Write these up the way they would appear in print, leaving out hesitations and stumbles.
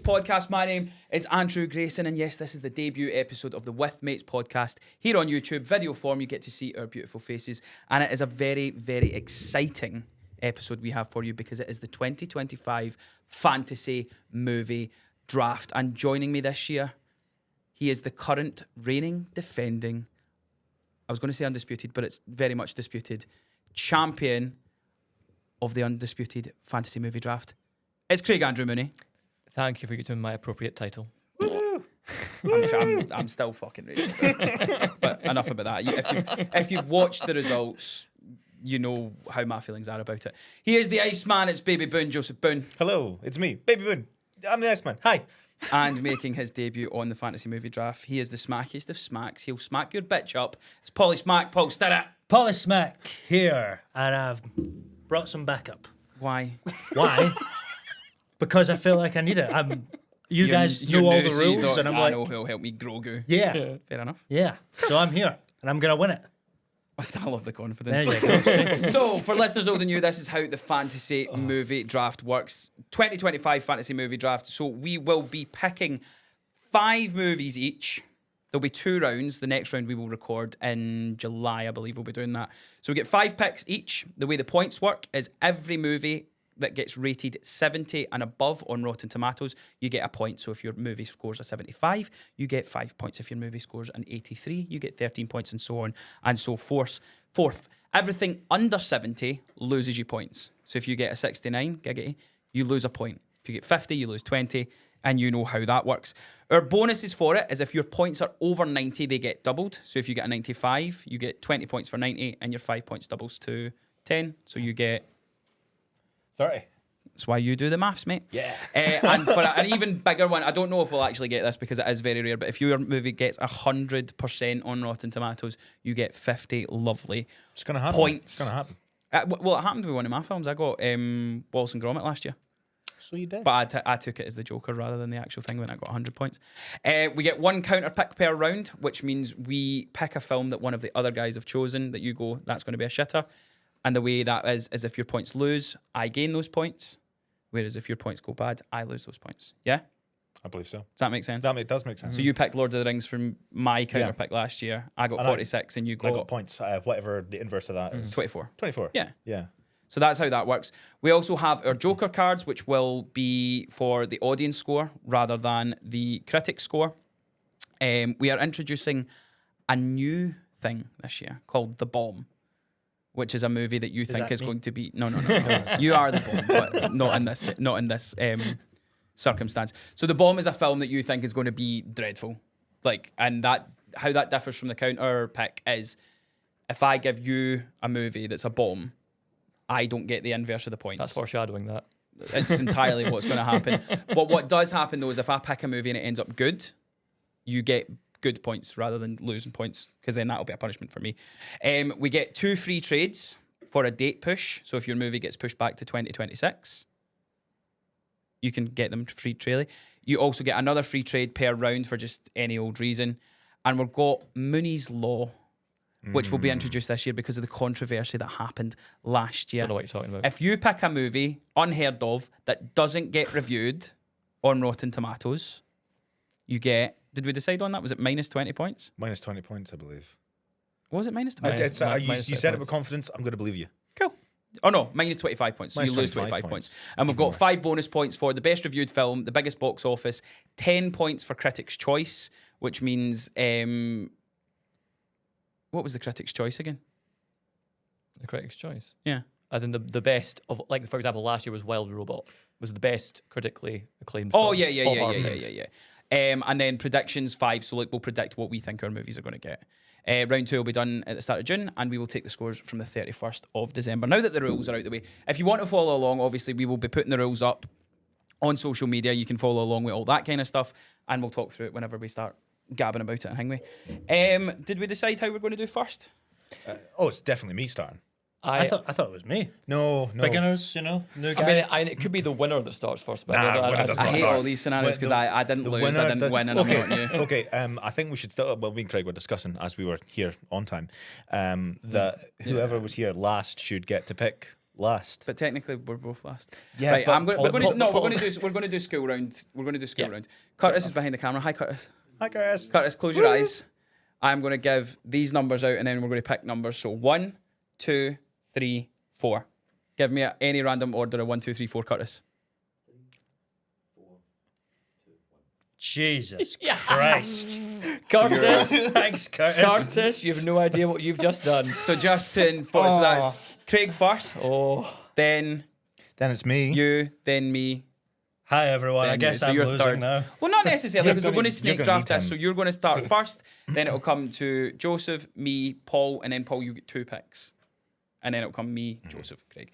podcast. My name is Andrew Grayson, and yes, this is the debut episode of the With Mates podcast here on YouTube. Video form, you get to see our beautiful faces, and it is a very, very exciting episode we have for you because it is the 2025 fantasy movie draft. And joining me this year, he is the current reigning, defending, I was going to say undisputed, but it's very much disputed, champion of the undisputed fantasy movie draft. It's Craig Andrew Mooney. Thank you for giving my appropriate title. I'm still fucking ready. But enough about that. If you've watched the results, you know how my feelings are about it. He is the Iceman. It's Baby Boone, Joseph Boone. Hello, it's me, Baby Boone. I'm the Iceman. Hi. And making his debut on the fantasy movie draft, he is the smackiest of smacks. He'll smack your bitch up. It's Polly Smack. Paul, stir it. Polly Smack here, and I've brought some backup. Why? Why? Because I feel like I need it. You guys You're know all new, the so you rules, thought, and I'm I like, know who'll help me Grogu. yeah, Fair enough. yeah. So I'm here, and I'm gonna win it. I still love the confidence. There you go. So, for listeners old and new, this is how the fantasy movie draft works. 2025 fantasy movie draft. So, we will be picking 5 movies each. There'll be 2 rounds. The next round we will record in July, I believe we'll be doing that. So, we get 5 picks each. The way the points work is every movie that gets rated 70 and above on Rotten Tomatoes, you get a point. So if your movie scores a 75, you get 5 points. If your movie scores an 83, you get 13 points, and so on and so forth. Everything under 70 loses you points. So if you get a 69, giggity, you lose a point. If you get 50, you lose 20, and you know how that works. Our bonuses for it is if your points are over 90, they get doubled. So if you get a 95, you get 20 points for 90, and your 5 points doubles to 10. So you get 30. That's why you do the maths, mate. Yeah. And for an even bigger one, I don't know if we'll actually get this because it is very rare, but if your movie gets 100% on Rotten Tomatoes, you get 50 lovely It's going to happen. points. It's going to happen. Well, it happened with one of my films. I got Wallace and Gromit last year. So you did. But I took it as the Joker rather than the actual thing when I got 100 points. We get 1 counter pick per round, which means we pick a film that one of the other guys have chosen that you go, that's going to be a shitter. And the way that is if your points lose, I gain those points. Whereas if your points go bad, I lose those points. Yeah? I believe so. Does that make sense? That does make sense. So you picked Lord of the Rings from my counter pick last year. I got 46 and you I got got points, whatever the inverse of that is. 24. 24. Yeah. Yeah. So that's how that works. We also have our Joker cards, which will be for the audience score rather than the critic score. We are introducing a new thing this year called The Bomb, which is a movie that you think is going to be... No. You are the bomb, but not in this circumstance. So The Bomb is a film that you think is going to be dreadful. And that how that differs from the counter pick is if I give you a movie that's a bomb, I don't get the inverse of the points. That's foreshadowing that. It's entirely what's going to happen. But what does happen, though, is if I pick a movie and it ends up good, you get good points rather than losing points, because then that'll be a punishment for me. We get 2 free trades for a date push. So if your movie gets pushed back to 2026, you can get them free trailer. You also get another free trade per round for just any old reason. And we've got Mooney's Law, which will be introduced this year because of the controversy that happened last year. Don't know what you're talking about. If you pick a movie unheard of that doesn't get reviewed on Rotten Tomatoes, you get... Did we decide on that? Was it minus 20 points? Minus 20 points, I believe. Was it minus 20? You said it with confidence. I'm going to believe you. Cool. Oh no, minus 25 points. So Minus you lose 25 points. And we've got 5 bonus points for the best reviewed film, the biggest box office, 10 points for Critics' Choice, which means... what was the Critics' Choice again? The Critics' Choice. Yeah. I think the best of, like, for example, last year was Wild Robot. Was the best critically acclaimed Oh, film. yeah. And then predictions 5. So like we'll predict what we think our movies are going to get. Round 2 will be done at the start of June, and we will take the scores from the 31st of December. Now that the rules are out the way, if you want to follow along, obviously we will be putting the rules up on social media. You can follow along with all that kind of stuff, and we'll talk through it whenever we start gabbing about it and hang we. Did we decide how we're going to do first? It's definitely me starting. I thought it was me. No. Beginners, new guy. I mean, it could be the winner that starts first. But Nah, winner does I not hate start. all these scenarios because I didn't lose, I didn't win, and okay. I'm not you. Okay, I think we should still... Well, me and Craig were discussing as we were here on time that whoever was here last should get to pick last. But technically, we're both last. Yeah, right. but We're going to Paul- do school round. We're going to do school Yeah. round. Curtis is behind the camera. Hi, Curtis. Hi, guys. Curtis, close your eyes. I'm going to give these numbers out, and then we're going to pick numbers. So 1, 2, 3, 4. Give me any random order of 1, 2, 3, 4, Curtis. Jesus Christ. Curtis, Thanks, Curtis. Curtis, you have no idea what you've just done. So Justin, so that's Craig first, Oh, then Then it's me. you, then me. Hi, everyone. Then I guess you. So I'm you're losing third. now. Well, not necessarily, because we're going to you're snake gonna draft need this. him. So you're going to start first, then it'll come to Joseph, me, Paul, and then Paul, you get 2 picks. And then it'll come me, Joseph, Craig.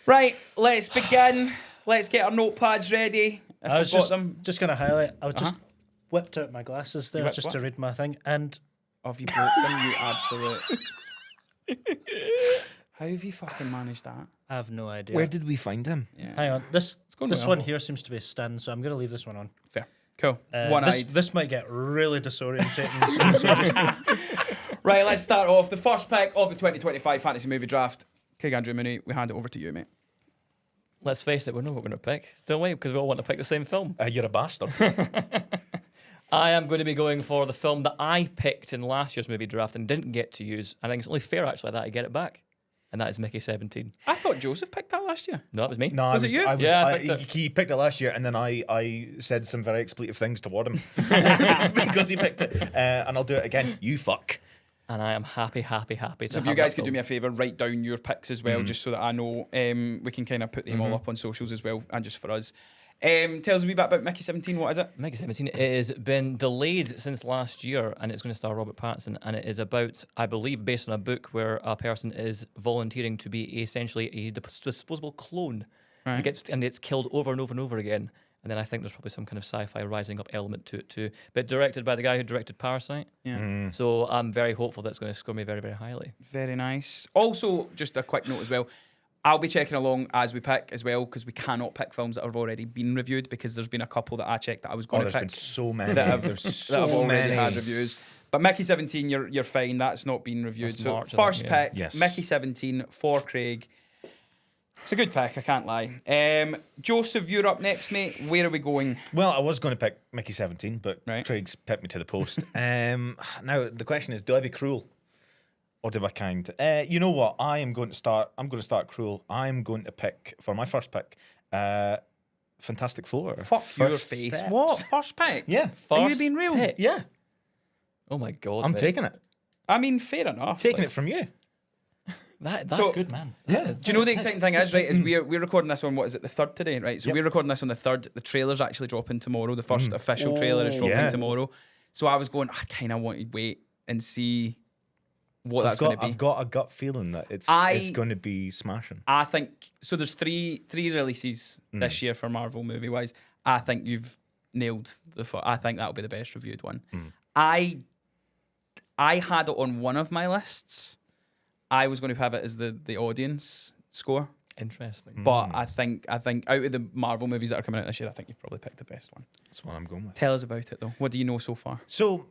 Right, let's begin. Let's get our notepads ready. If I was I've got them. just going to highlight. I was just whipped out my glasses there whipped just what? to read my thing. And Oh, have you broke them, you absolute... How have you fucking managed that? I have no idea. Where did we find him? Yeah. Hang on. This going this well. one here seems to be a stand, so I'm going to leave this one on. Fair. Cool. This, One-eyed. this might get really disorientating. so just- Right, let's start off. The first pick of the 2025 fantasy movie draft. Craig Andrew Mooney, we hand it over to you, mate. let's face it, we know what we're going to pick, don't we? Because we all want to pick the same film. You're a bastard. I am going to be going for the film that I picked in last year's movie draft and didn't get to use. I think it's only fair, actually, that I get it back. And that is Mickey 17. I thought Joseph picked that last year. No, that was me. No, Was it you? Yeah, I picked it. he picked it last year, and then I said some very expletive things toward him because he picked it. And I'll do it again. You fuck. And I am happy to So if you guys could do me a favour, write down your picks as well, just so that I know we can kind of put them all up on socials as well, and just for us. Tell us a wee bit about Mickey 17. What is it? Mickey 17 it has been delayed since last year, and it's going to star Robert Pattinson, and it is about, I believe, based on a book where a person is volunteering to be essentially a disposable clone. Right. And it's killed over and over and over again. And then I think there's probably some kind of sci-fi rising up element to it too. But directed by the guy who directed Parasite. Yeah. So I'm very hopeful that's going to score me very, very highly. Very nice. Also, just a quick note as well. I'll be checking along as we pick as well, because we cannot pick films that have already been reviewed, because there's been a couple that I checked that I was going to There's pick been so many. that have, There's that have so already many. had reviews. But Mickey 17, you're fine. That's not been reviewed. That's So March, I first think, yeah. pick, Yes. Mickey 17 for Craig. It's a good pick, I can't lie. Joseph, you're up next, mate. Where are we going? Well, I was going to pick Mickey 17, but Right. Craig's picked me to the post. Now the question is, do I be cruel or do I kind? You know what? I'm going to start cruel. I'm going to pick for my first pick. Fantastic Four. Fuck your First face. Steps. What? First pick? Yeah. Are you First being real? pick. Yeah. Oh my God. I'm mate. taking it. I mean, fair enough. Taking like- it from you. That's So- good, man. Yeah. Do you know the exciting thing is, right, is we're recording this on, what is it, the 3rd today, right? So Yep. we're recording this on the 3rd. The trailer's actually dropping tomorrow. The first official trailer is dropping Yeah. tomorrow. So I was going, I kind of want to wait and see what that's going to be. I've got a gut feeling that it's I- going to be smashing. I think, so there's three releases this year for Marvel movie-wise. I think you've nailed I think that'll be the best reviewed one. I had it on one of my lists. I was going to have it as the audience score. Interesting. But I think out of the Marvel movies that are coming out this year, I think you've probably picked the best one. That's what I'm going with. Tell us about it though. What do you know so far? So,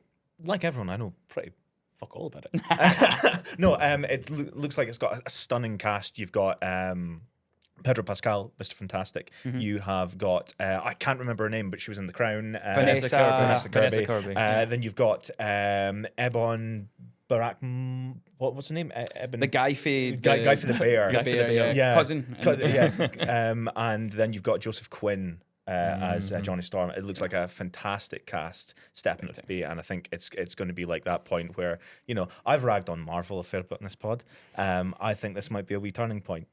like everyone, I know pretty fuck all about it. No, it looks like it's got a stunning cast. You've got Pedro Pascal, Mr. Fantastic. You have got I can't remember her name, but she was in The Crown. Vanessa Kirby. Kirby. Then you've got Ebon Barak. What's her name? Eben. The guy for Guy for the bear. the bear, yeah. Cousin. Yeah. And then you've got Joseph Quinn as Johnny Storm. It looks like a fantastic cast stepping up to be, and I think it's going to be like that point where, you know, I've ragged on Marvel a fair bit in this pod. I think this might be a wee turning point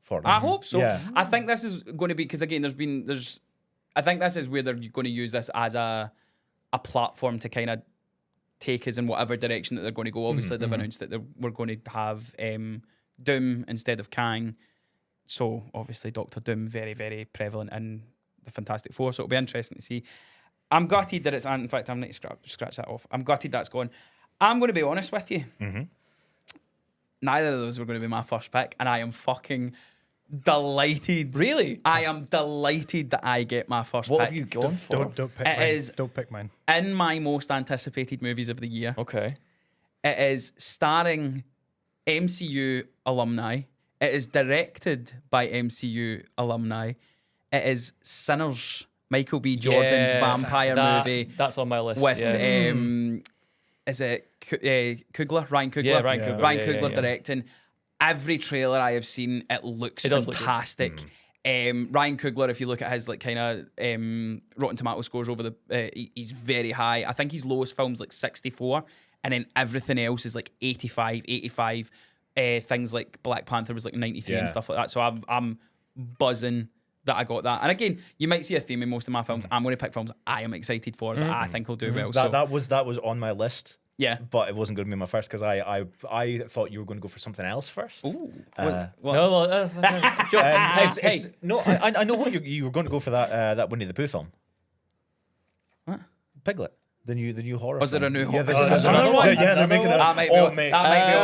for them. I hope so. Yeah. I think this is going to be, because again, I think this is where they're going to use this as a platform to kind of take us in whatever direction that they're going to go. Obviously, they've announced that we're going to have Doom instead of Kang. So obviously, Doctor Doom very, very prevalent in the Fantastic Four. So it'll be interesting to see. I'm gutted that it's. In fact, I'm going to scratch that off. I'm gutted that's gone. I'm going to be honest with you. Neither of those were going to be my first pick, and I am fucking delighted. Really? I am delighted that I get my first What pick. have you gone for? Don't pick It mine. is- Don't pick mine. In my most anticipated movies of the year, Okay. it is starring MCU alumni It is directed by MCU alumni. It is Sinners, Michael B. Jordan's vampire movie That's on my list. with yeah. is it Coogler? Ryan Coogler. Yeah, Ryan Coogler, Ryan yeah, Coogler yeah. directing. Every trailer I have seen, it looks It does look good. fantastic. Ryan Coogler, if you look at his like kind of Rotten Tomato scores over he's very high. I think his lowest film's like 64, and then everything else is like 85, 85. Things like Black Panther was like 93 and stuff like that. So I'm buzzing that I got that. And again, you might see a theme in most of my films. I'm going to pick films I am excited for that I think will do well. That was on my list. Yeah. But it wasn't going to be my first because I thought you were going to go for something else first. Ooh. No, well, No, I know what you were going to go for that Winnie the Pooh film. What? Piglet. The new horror. Was there film. a new Yeah, horror? there's another one. Yeah, they're making That might be. Oh, mate. That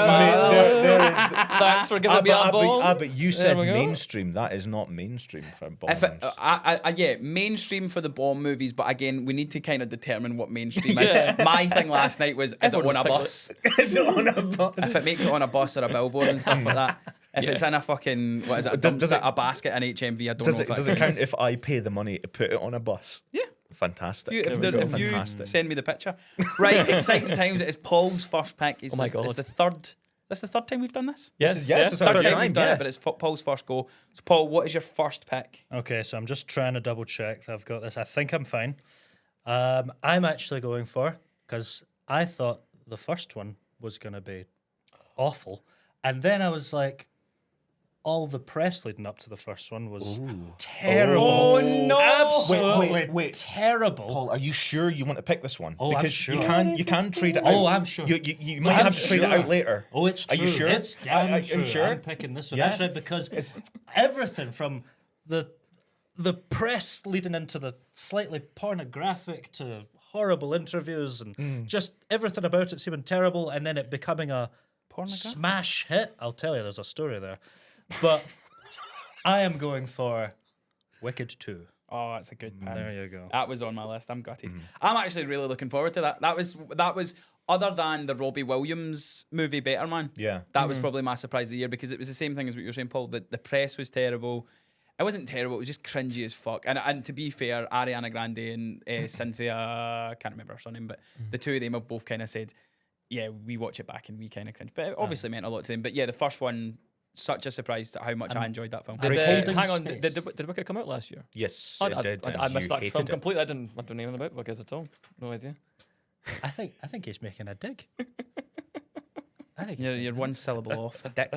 might be. There is. thanks for giving me a ball. But you said we go. mainstream. That is not mainstream for Bond. If yeah, mainstream for the Bond movies, but again, we need to kind of determine what mainstream is. My thing last night was, is it on a bus? Is it on a bus? If it makes it on a bus or a billboard and stuff like that. If it's in a fucking, what is it, a Does it- a basket in HMV, I don't Does know it if does it count if I pay the money to put it on a bus? Yeah. Fantastic. If you Fantastic. send me the picture. Right, exciting times. It is Paul's first pick. It's Oh my it's God. the third. That's the third time we've done this? Yes, yes, it's third our Third time time. we've done Yeah. it, but it's Paul's first go. So, Paul, what is your first pick? Okay, so I'm just trying to double check that I've got this. I think I'm fine. I'm actually going for, because I thought the first one was going to be awful. And then I was like, all the press leading up to the first one was terrible. Oh, no. Absolutely Wait. terrible. Paul, are you sure you want to pick this one? Oh, I'm because sure. you can trade it out. Oh, I'm sure. You might I'm have to trade it sure. out later. Oh, it's Are true. you sure? It's damn Are true. you sure? I'm picking this one. Yeah. That's right, because everything from the press leading into the slightly pornographic to horrible interviews and just everything about it seeming terrible, and then it becoming a smash hit. I'll tell you, there's a story there. But I am going for Wicked 2. Oh, that's a good pick. There you go. That was on my list. I'm gutted. I'm actually really looking forward to that. That was other than the Robbie Williams movie, Better Man. Yeah. That was probably my surprise of the year because it was the same thing as what you were saying, Paul. The press was terrible. It wasn't terrible. It was just cringy as fuck. And to be fair, Ariana Grande and Cynthia, I can't remember her surname, but the two of them have both kind of said, yeah, we watch it back and we kind of cringe. But it obviously meant a lot to them. But yeah, the first one, such a surprise at how much I enjoyed that film. Holding hang on, space. did Wicked come out last year? Yes, I it did. I and missed you that hated film it. completely. I didn't know anything about Wicked at all. No idea. I think he's making a dig. I think You're one syllable off. A dick.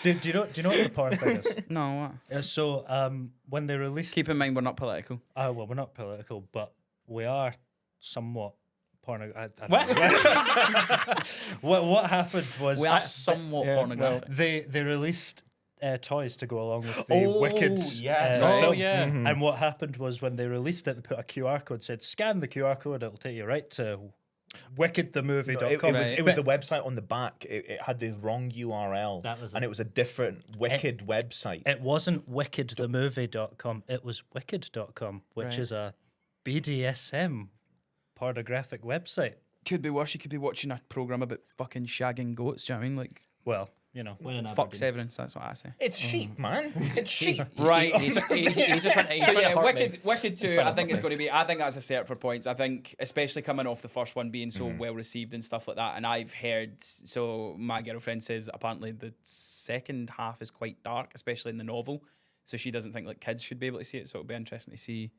do you know what the porn thing is? No, what? So when they released, Keep in mind we're not political. well, we're not political, but we are somewhat porno. I What? don't know. what happened was We are somewhat pornographic. they released toys to go along with the Wicked yes. film. yeah. And what happened was when they released it, they put a QR code, said scan the QR code, it'll take you right to wickedthemovie.com. It was the website on the back. It had the wrong URL. That was and it. it was a different Wicked website. It wasn't wickedthemovie.com, it was wicked.com, which Right. is a BDSM pornographic website. Could be worse. You could be watching a program about fucking shagging goats. Do you know what I mean? Like, Well, you know, we're in fuck Aberdeen. severance. That's what I say. It's sheep, man. It's sheep. Right. He's just trying to. So yeah, hurt me. Wicked 2, I think it's going to be, I think that's a set for points. I think, especially coming off the first one being so well received and stuff like that, and I've heard, so my girlfriend says apparently the second half is quite dark, especially in the novel, so she doesn't think like kids should be able to see it, so it'll be interesting to see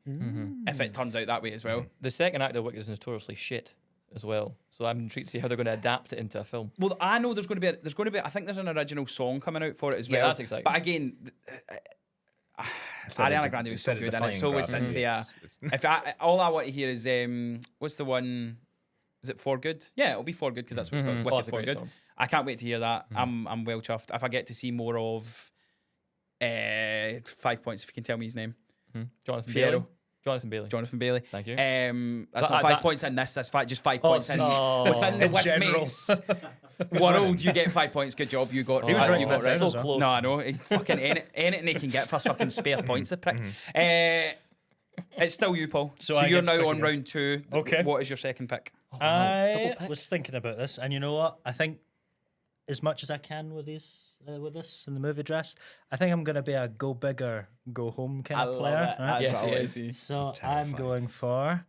if it turns out that way as well. The second act of Wicked is notoriously shit as well, so I'm intrigued to see how they're going to adapt it into a film. Well, I know there's going to be I think there's an original song coming out for it as Yeah, well. that's exciting. But again, Ariana Grande was so good in it. So was Cynthia. All I want to hear is what's the one? Is it For Good? Yeah, it'll be For Good because that's what it's called. Wicked Classic For great Good. song. I can't wait to hear that. I'm well chuffed. If I get to see more of 5 points, if you can tell me his name, Jonathan Fiero. Bailey. Jonathan Bailey. Jonathan Bailey. Thank you. That's That- not 5 that- points in this. That's just 5 points in no. within the In with general. mates world. You get 5 points. Good job. You got. He was you right got back then so as well. close. No, I know. He fucking anything he can get for fucking spare points, the prick. It's still you, Paul. So, So I you're get to now pick on again. round 2. Okay. What is your second pick? I double pick. was thinking about this, and you know what? I think as much as I can with these with this in the movie drafts. I think I'm going to be a go bigger, go home kind of player. Right? Yes, what I he like is. to see. So I'm terrified. going for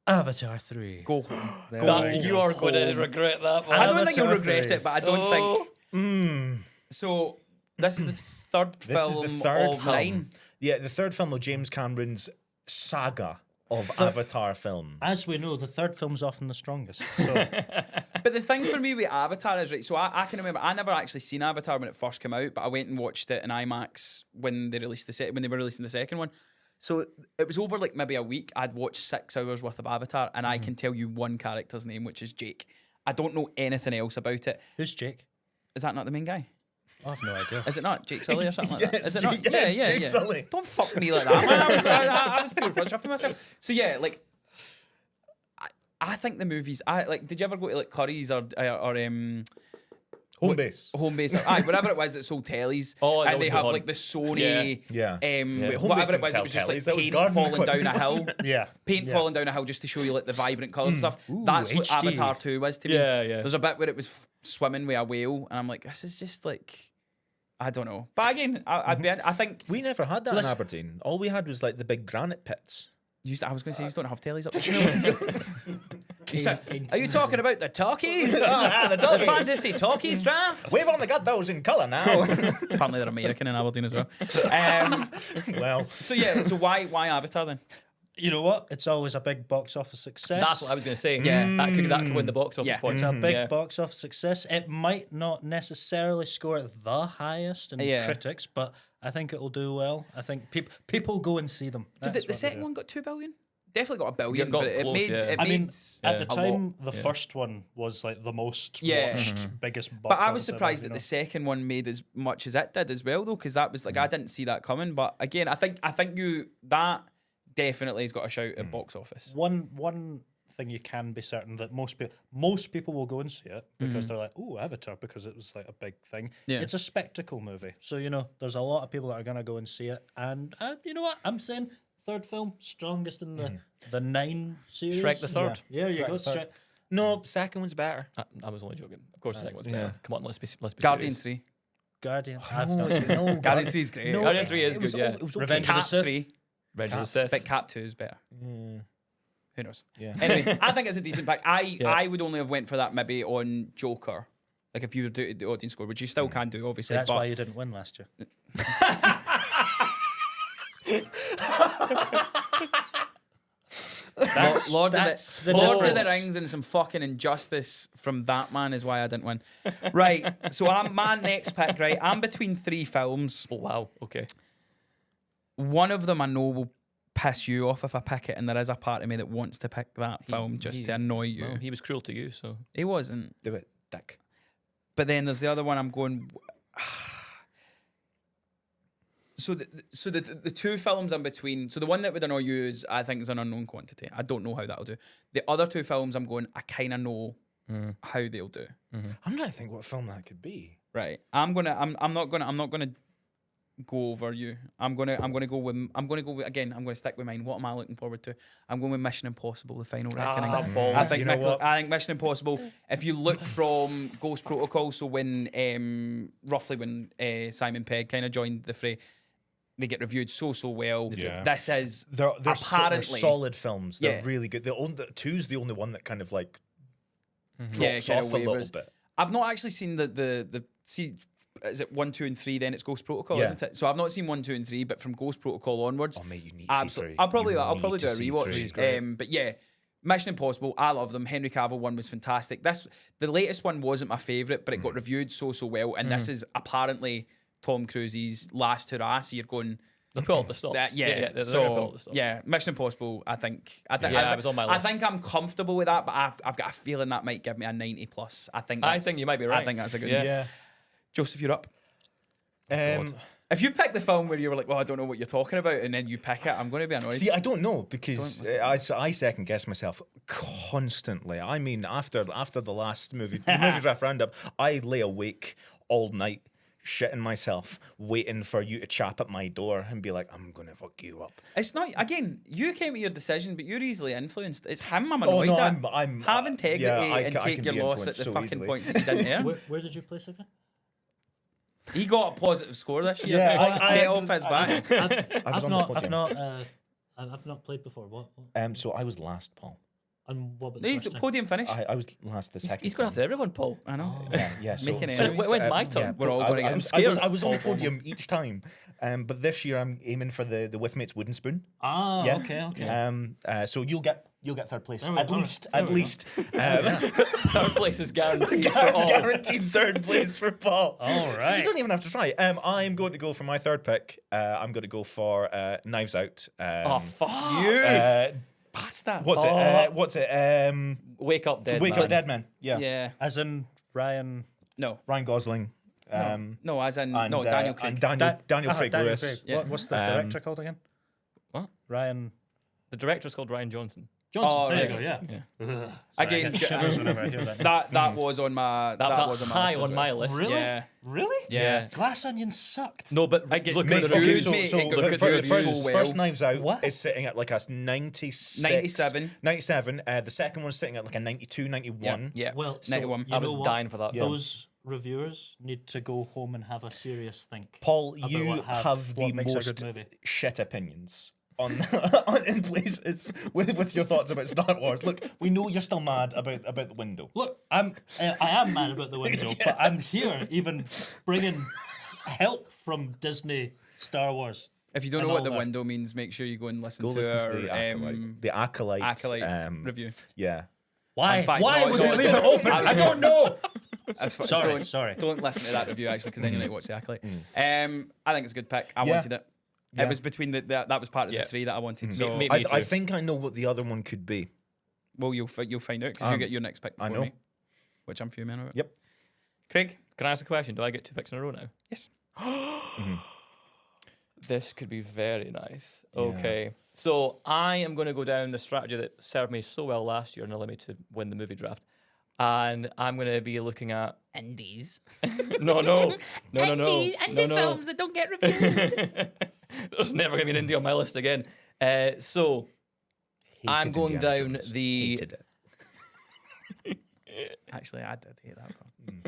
Avatar 3. Go home. There That, we you go. are going to regret that one. I don't think you'll Avatar regret 3. it, but I don't think. Mm. So this is the third This film is the third of film. 9. Yeah, the third film of James Cameron's saga of Avatar films. As we know, the third film's often the strongest. So But the thing for me with Avatar is, right, so I can remember, I never actually seen Avatar when it first came out, but I went and watched it in IMAX when they released when they were releasing the second one. So it was over like maybe a week. I'd watched 6 hours worth of Avatar, and I can tell you one character's name, which is Jake. I don't know anything else about it. who's Jake? Is that not the main guy? I have no idea. Is it not Jake Sully or something like Yeah, that? Is it it's not? Jake- yeah, it's Jake Sully. Don't fuck me like that, man. I was pure chuffing myself. So yeah, like I think the movies. Did you ever go to like Curry's or Home base. Home base, or whatever it was that sold tellies, Oh, that and they was have the like the Sony, Yeah. Wait, Home whatever Base it was, didn't it was just sell like tellies, that was paint garden falling down equipment, a hill, wasn't it? Yeah. paint Yeah. falling down a hill just to show you like the vibrant colours and stuff. Ooh, That's what HD. Avatar 2 was to me. Yeah, yeah. There's a bit where it was swimming with a whale, and I'm like, this is just like, I don't know. But again, I think We never had that in Listen- Aberdeen. All we had was like the big granite pits. I was going to say you don't have tellies up the Are you talking about the talkies? the fantasy talkies draft? We've only got those in colour now. Apparently they're American in Aberdeen as well. Well, So yeah, so why Avatar then? You know what? It's always a big box office success. That's what I was going to say. Yeah. That could win the box office Yeah. points. It's a big Yeah. box office success. It might not necessarily score the highest in Yeah. critics, but I think it'll do well. I think people go and see them. Did That's the what they second do. one got 2 billion? Definitely got a billion, got but it close, made yeah. it I mean, made at the a lot. time, the first one was like the most Yeah. watched, biggest box But I was office ever, surprised you that know? the second one made as much as it did as well, though, because that was like I didn't see that coming. But again, I think that definitely has got a shout at box office. One thing you can be certain that most people will go and see it because they're like, oh, Avatar, because it was like a big thing. Yeah. It's a spectacle movie, so you know there's a lot of people that are gonna go and see it. And you know what I'm saying? Third film, strongest in the 9 series. Shrek the third. Yeah, you Shrek go. the third. Shrek. No, second one's better. I was only joking. Of course, the second one's Yeah. better. Come on, let's be Guardians serious. 3. Guardians. No, Guardians 3 is great. No, Guardian 3 is it was good, yeah. it was okay. Revenge of the Cap Sith. 3, Revenge of the Cap- Sith. but Cap 2 is better. Yeah. Who knows? Yeah. Anyway, I think it's a decent pick. I would only have went for that maybe on Joker. Like if you were doing the audience score, which you still can do, obviously. That's but why you didn't win last year. Lord that's of the Lord of the difference. Rings and some fucking injustice from that man is why I didn't win. Right. So I'm my next pick, right? I'm between 3 films. Oh, wow. Okay. One of them I know will piss you off if I pick it, and there is a part of me that wants to pick that film just to annoy you. Well, he was cruel to you, so. He wasn't. Do it, Dick. But then there's the other one I'm going. So the 2 films I'm between. So the one that would annoy you is I think is an unknown quantity. I don't know how that'll do. The other 2 films I'm going. I kind of know how they'll do. I'm trying to think what film that could be. Right. I'm not gonna go over you. I'm gonna go with again. I'm gonna stick with mine. What am I looking forward to? I'm going with Mission Impossible: The Final Reckoning. balls. I think You know what? I think Mission Impossible. If you look from Ghost Protocol, so when roughly when Simon Pegg kind of joined the fray, they get reviewed so well. Yeah. This is They're apparently solid films. They're Yeah. really good. The 2's the only one that kind of like yeah, drops kind off of a little wavers. bit. I've not actually seen the see. Is it 1, 2, and 3? Then it's Ghost Protocol, Yeah. isn't it? So I've not seen 1, 2, and 3, but from Ghost Protocol onwards, Oh mate, you need to see absolutely. 3. I'll probably You do need a to see rewatch. 3. But yeah, Mission Impossible, I love them. Henry Cavill one was fantastic. The latest one wasn't my favourite, but it got reviewed so well. And this is apparently Tom Cruise's last hurrah. So you're going. They put all the stops. That, they're gonna put all so the stops. yeah, Mission Impossible. I think Yeah, it was on my I list. think I'm comfortable with that, but I've got a feeling that might give me a 90 plus. I think you might be right. I think that's a good. Yeah. Yeah. Joseph, you're up. Um, If you pick the film where you were like, well, I don't know what you're talking about, and then you pick it, I'm going to be annoyed. See, I don't know because I second guess myself constantly. I mean, after the last movie, the movie draft roundup, I lay awake all night shitting myself, waiting for you to chap at my door and be like, I'm gonna fuck you up. It's not, again, you came with your decision, but you're easily influenced. It's him I'm Oh annoyed no, at. I'm Have integrity I and can take your be loss at influenced the so fucking easily. points that you didn't hear. Where did you place again? He got a positive score this year. Yeah, Get off his back. was on the podium. I've not played before. What? So I was last, Paul. And what about the He's first the time? podium finish. I was last the second. He's going time. after everyone, Paul. I know. Yeah. So, Making so, enemies. When's my turn? We're all gonna get- I'm scared. I was on the podium each time, but this year I'm aiming for the Withmates wooden spoon. Ah, Yeah. okay. So you'll get third place There we at go. least. There At we least. Third place is guaranteed for all. Guaranteed third place for Paul. All So you right. don't even have to try. I'm going to go for my third pick. I'm going to go for Knives Out. Oh, fuck you. Bastard. What's it? What's it? Wake up, dead Wake man. Up Dead Man. Yeah. Yeah. As in Ryan. No. Ryan Gosling. No, as in, And, no, Daniel Craig. and Daniel Craig Daniel Lewis. Craig. Yeah. What's the Um, director called again? What? Ryan The director's called Ryan Johnson. Johnson. Oh, there right. you go. Yeah. Yeah. Again, I get shivers whenever I hear that. that was on my That was was on my high list as on well. my list. Really? Yeah. Really? Yeah. Glass Onion sucked. No, but I get- look Mate, at the okay, reviews. mate, it got look good at the reviews. reviews. So First well. Knives Out What? is sitting at like a 96. 97. 97. The second one's sitting at like a 92, 91. Yeah. Well, so 91. you I know was what? dying for that. Yeah. film. Those reviewers need to go home and have a serious think. Paul, about you what have the what makes a most good movie. shit opinions on in places with your thoughts about Star Wars. Look, we know you're still mad about the window. Look, I am mad about the window, but I'm here even bringing help from Disney Star Wars. If you don't And know what all the that. window means, make sure you go and listen Go to listen our to the Acolyte. Acolyte review. Yeah. Why? In fact, Why no, would no, you leave no. it open? I was I don't know. Sorry, Sorry. Don't listen to that review actually, because then you like watch the Acolyte. I think it's a good pick. I Yeah. wanted it. Yeah. It was between that was part of Yeah. the three that I wanted. So Me I too. think I know what the other one could be. well, you'll find out because you get your next pick I before know. me, which I'm fuming about. Yep. Craig. Can I ask a question? Do I get 2 picks in a row now? Yes. This could be very nice. Okay. So I am going to go down the strategy that served me so well last year and allowed me to win the movie draft. And I'm going to be looking at Indies. no. Indie films that don't get reviewed. There's never going to be an indie on my list again. So I'm Hated going Indiana down Jones. the. Hated it. Actually, I did hate that film.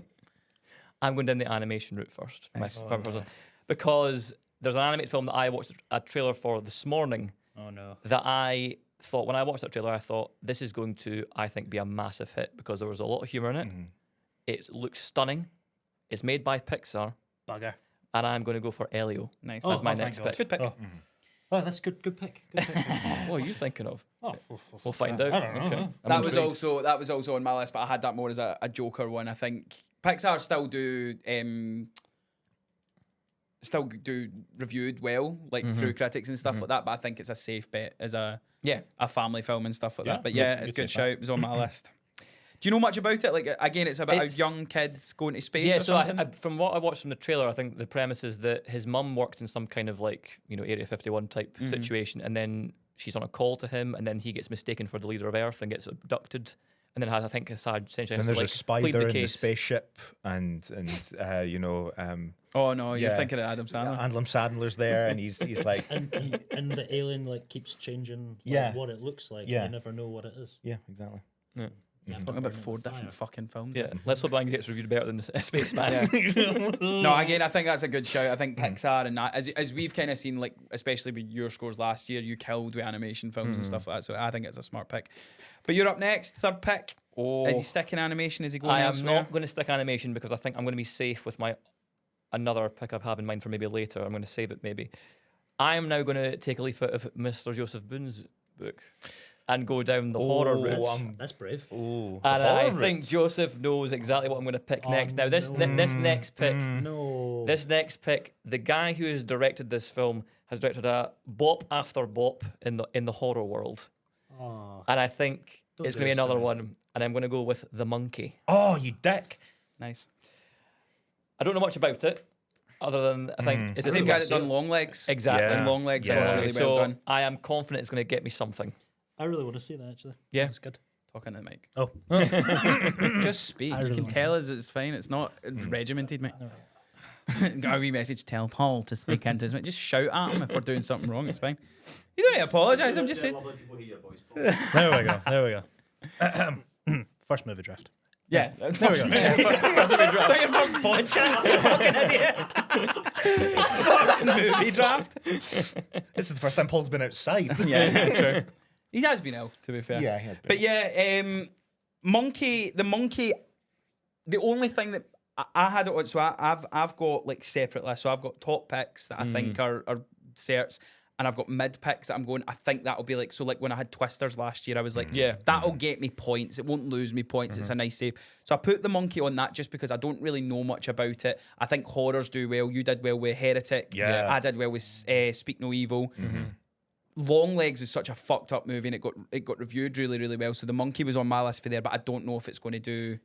I'm going down the animation route first. Nice. First one. Because there's an animated film that I watched a trailer for this morning Oh no. that I thought, when I watched that trailer, I thought, this is going to, I think, be a massive hit because there was a lot of humor in it. It looks stunning. It's made by Pixar. Bugger. And I'm going to go for Elio. Nice. That's my thank next God. pick. Good pick. Oh, that's good. Good pick. Good pick. What are you thinking of? Oh, We'll find out. I don't know. Okay. huh? I'm That was intrigued. also on my list, but I had that more as a Joker one. I think Pixar still do reviewed well, like through critics and stuff like that. But I think it's a safe bet as a Yeah. family film and stuff like Yeah, that. But you'd- yeah, it's you'd a good say shout. It was on my list. Do you know much about it? Like again, it's about It's- young kids going to space. Yeah, or so something? from what I watched from the trailer, I think the premise is that his mum works in some kind of like, Area 51 type situation, and then she's on a call to him, and then he gets mistaken for the leader of Earth and gets abducted, and then I think Assad essentially Then has there's to a like plead spider the in the case. spaceship, and Oh no, you're yeah. thinking of Adam Sandler. Andlam Sandler's there, and he's like, And the alien like keeps changing Yeah. what it looks like. Yeah. You never know what it is. yeah, exactly. Yeah. Yeah, Talking about 4 different fucking films. Yeah, let's hope that gets reviewed better than the Spaceman. No, again, I think that's a good shout. I think Pixar and that, as we've kind of seen, like especially with your scores last year, you killed with animation films and stuff like that. So I think it's a smart pick. But you're up next, third pick. Is he sticking animation? Is he going I am elsewhere? not going to stick animation because I think I'm going to be safe with my another pick I have in mind for maybe later. I'm going to save it maybe. I am now going to take a leaf out of Mr. Joseph Boone's book and go down the horror route. That's brave. Oh, And I think Joseph knows exactly what I'm going to pick next. Now, this next pick, No. this next pick, the guy who has directed this film has directed a bop after bop in the horror world, Oh. and I think Don't it's do going to be this to another me. one. And I'm going to go with The Monkey. Oh, you dick! Nice. I don't know much about it, other than I think It's the same guy that done Long Legs. exactly. Yeah. And Long Legs Yeah. are really well So done. I am confident it's going to get me something. I really want to see that actually. Yeah. That's good. Talking to the mic. Oh. Just speak. I You really can want tell us it's fine. It's not regimented, mate. Got a wee message, tell Paul to speak into his mic. Just shout at him if we're doing something wrong, it's fine. You don't need to apologise, I'm just saying. There we go. There we go. First movie draft. Yeah, There we go. It's not your first podcast, you fucking idiot. First movie draft. This is the first time Paul's been outside. Yeah, true. He has been ill, to be fair. Yeah, he has been. But yeah, monkey. The only thing that I had it on, so I've got like separate lists. So I've got top picks that I think are certs, and I've got mid picks that I'm going. I think that'll be like, so like when I had Twisters last year, I was like, Yeah. that'll get me points. It won't lose me points. It's a nice save. So I put the monkey on that just because I don't really know much about it. I think horrors do well. You did well with Heretic. Yeah. I did well with Speak No Evil. Long Legs is such a fucked up movie, and it got reviewed really, really well. So the monkey was on my list for there, but I don't know if it's going to do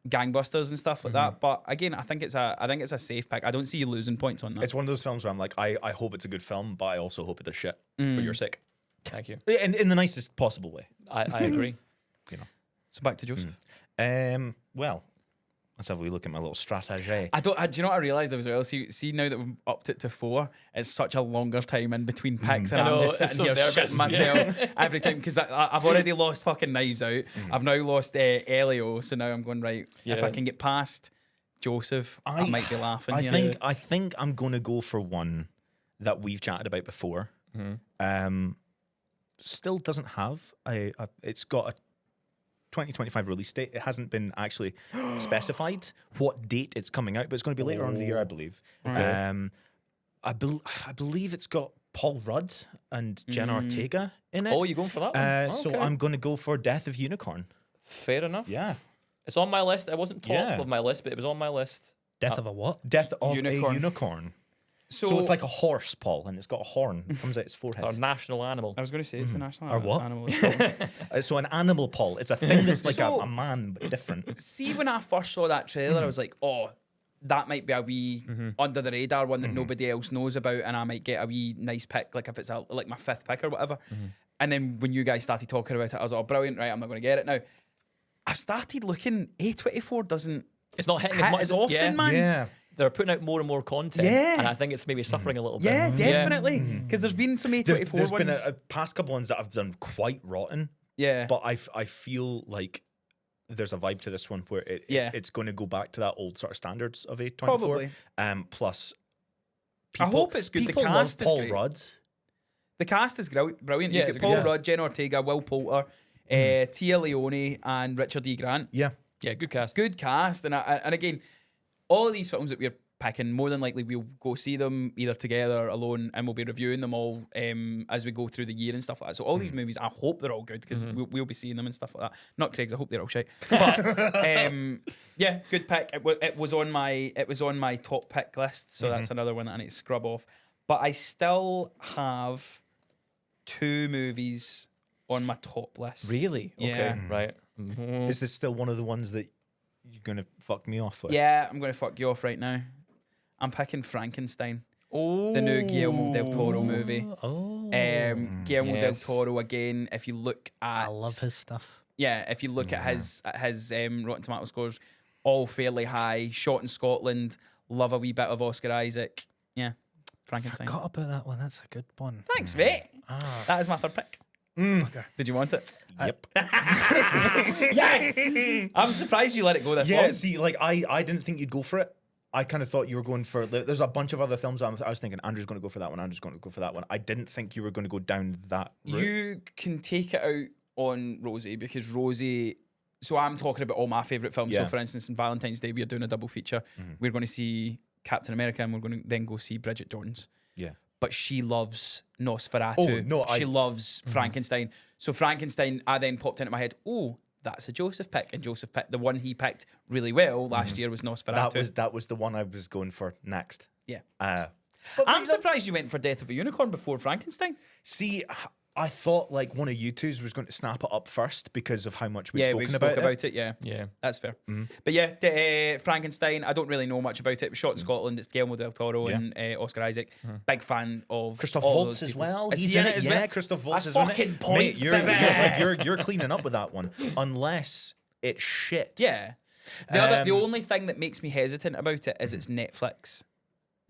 gangbusters and stuff like that. But again, I think it's a safe pick. I don't see you losing points on that. It's one of those films where I'm like, I hope it's a good film, but I also hope it does shit for your sake. Thank you. In the nicest possible way. I agree. So back to Joseph. Well, let's have a wee look at my little strategy. Do you know what I realised as well? See now that we've upped it to 4, it's such a longer time in between picks, and I know, I'm just it's sitting so here nervous. shitting myself every time because I've already lost fucking Knives Out. I've now lost Elio, so now I'm going right. If Yeah. I can get past Joseph, I might be laughing. here. I think I'm gonna go for one that we've chatted about before. Still doesn't have it's got a 2025 release date. It hasn't been actually specified what date it's coming out, but it's going to be later on in the year, I believe. I believe it's got Paul Rudd and Jenna Ortega in it. Oh, you going for that one? So Okay. I'm going to go for Death of Unicorn. Fair enough. Yeah. It's on my list. It wasn't top Yeah. of my list, but it was on my list. Death of a what? Death of Unicorn. a Unicorn. So, So it's like a horse, Paul, and it's got a horn. It comes out its Our forehead. national animal. I was going to say it's the national Or what? animal. So an animal, Paul. It's a thing that's like So- a man, but different. See, when I first saw that trailer, I was like, oh, that might be a wee under the radar one that nobody else knows about, and I might get a wee nice pick, like if it's like my 5th pick or whatever. And then when you guys started talking about it, I was like, oh, brilliant, right, I'm not going to get it now. I started looking, A24 doesn't It's not hitting hit as much as often, yeah. man. Yeah. They're putting out more and more content. Yeah. And I think it's maybe suffering a little bit. Yeah, definitely. Because there's been some A24 There's ones. been a past couple ones that have done quite rotten, yeah. but I feel like there's a vibe to this one where it's going to go back to that old sort of standards of A24. Probably. Plus, I hope it's good. The People cast love is Paul great. Rudd. The cast is brilliant. Yeah, You've it's got a good Paul cast. Rudd, Jenna Ortega, Will Poulter, Tia Leone, and Richard E. Grant. Yeah. Yeah, good cast. Good cast, and again, all of these films that we're picking, more than likely we'll go see them either together or alone, and we'll be reviewing them all as we go through the year and stuff like that. So all these movies, I hope they're all good because we'll be seeing them and stuff like that. Not Craig's, I hope they're all shite. But yeah, good pick. It was on my top pick list, so that's another one that I need to scrub off. But I still have 2 movies on my top list. Really? Yeah. Okay, right. Is this still one of the ones that you're going to fuck me off with? Yeah, I'm going to fuck you off right now. I'm picking Frankenstein, Oh. the new Guillermo del Toro movie. Oh, Guillermo del Yes. Toro again. If you look at, I love his stuff. Yeah, if you look at his Rotten Tomato scores, all fairly high. Shot in Scotland. Love a wee bit of Oscar Isaac. Yeah, Frankenstein. Forgot about that one. That's a good one. Thanks, mate. Ah, That is my 3rd pick. Did you want it? Yep. Yes. I'm surprised you let it go this Yeah, long. see, like I didn't think you'd go for it. I kind of thought you were going for. There's a bunch of other films. I was thinking Andrew's going to go for that one. Andrew's going to go for that one. I didn't think you were going to go down that route. You can take it out on Rosie because Rosie. So I'm talking about all my favourite films. So Yeah. for instance, on Valentine's Day, we are doing a double feature. We're going to see Captain America and we're going to then go see Bridget Jones. Yeah. But she loves Nosferatu. Oh, no, she loves Frankenstein. So Frankenstein, I then popped into my head, oh, that's a Joseph pick. And Joseph picked the one he picked really well last year was Nosferatu. That was the one I was going for next. Yeah. I'm surprised you went for Death of a Unicorn before Frankenstein. See, I thought like one of you twos was going to snap it up first because of how much we've Yeah, spoken we about spoke about it. Yeah. Yeah. That's fair. But yeah, Frankenstein, I don't really know much about it. It was shot in Scotland. It's Guillermo del Toro Yeah. and Oscar Isaac. Big fan of Christoph all Waltz those as people. well. Is He's he in it it. as Yeah, well? Christoph Waltz That's is in fucking it. points, Mate, baby. you're cleaning up with that one, unless it's shit. Yeah. The only thing that makes me hesitant about it is it's Netflix.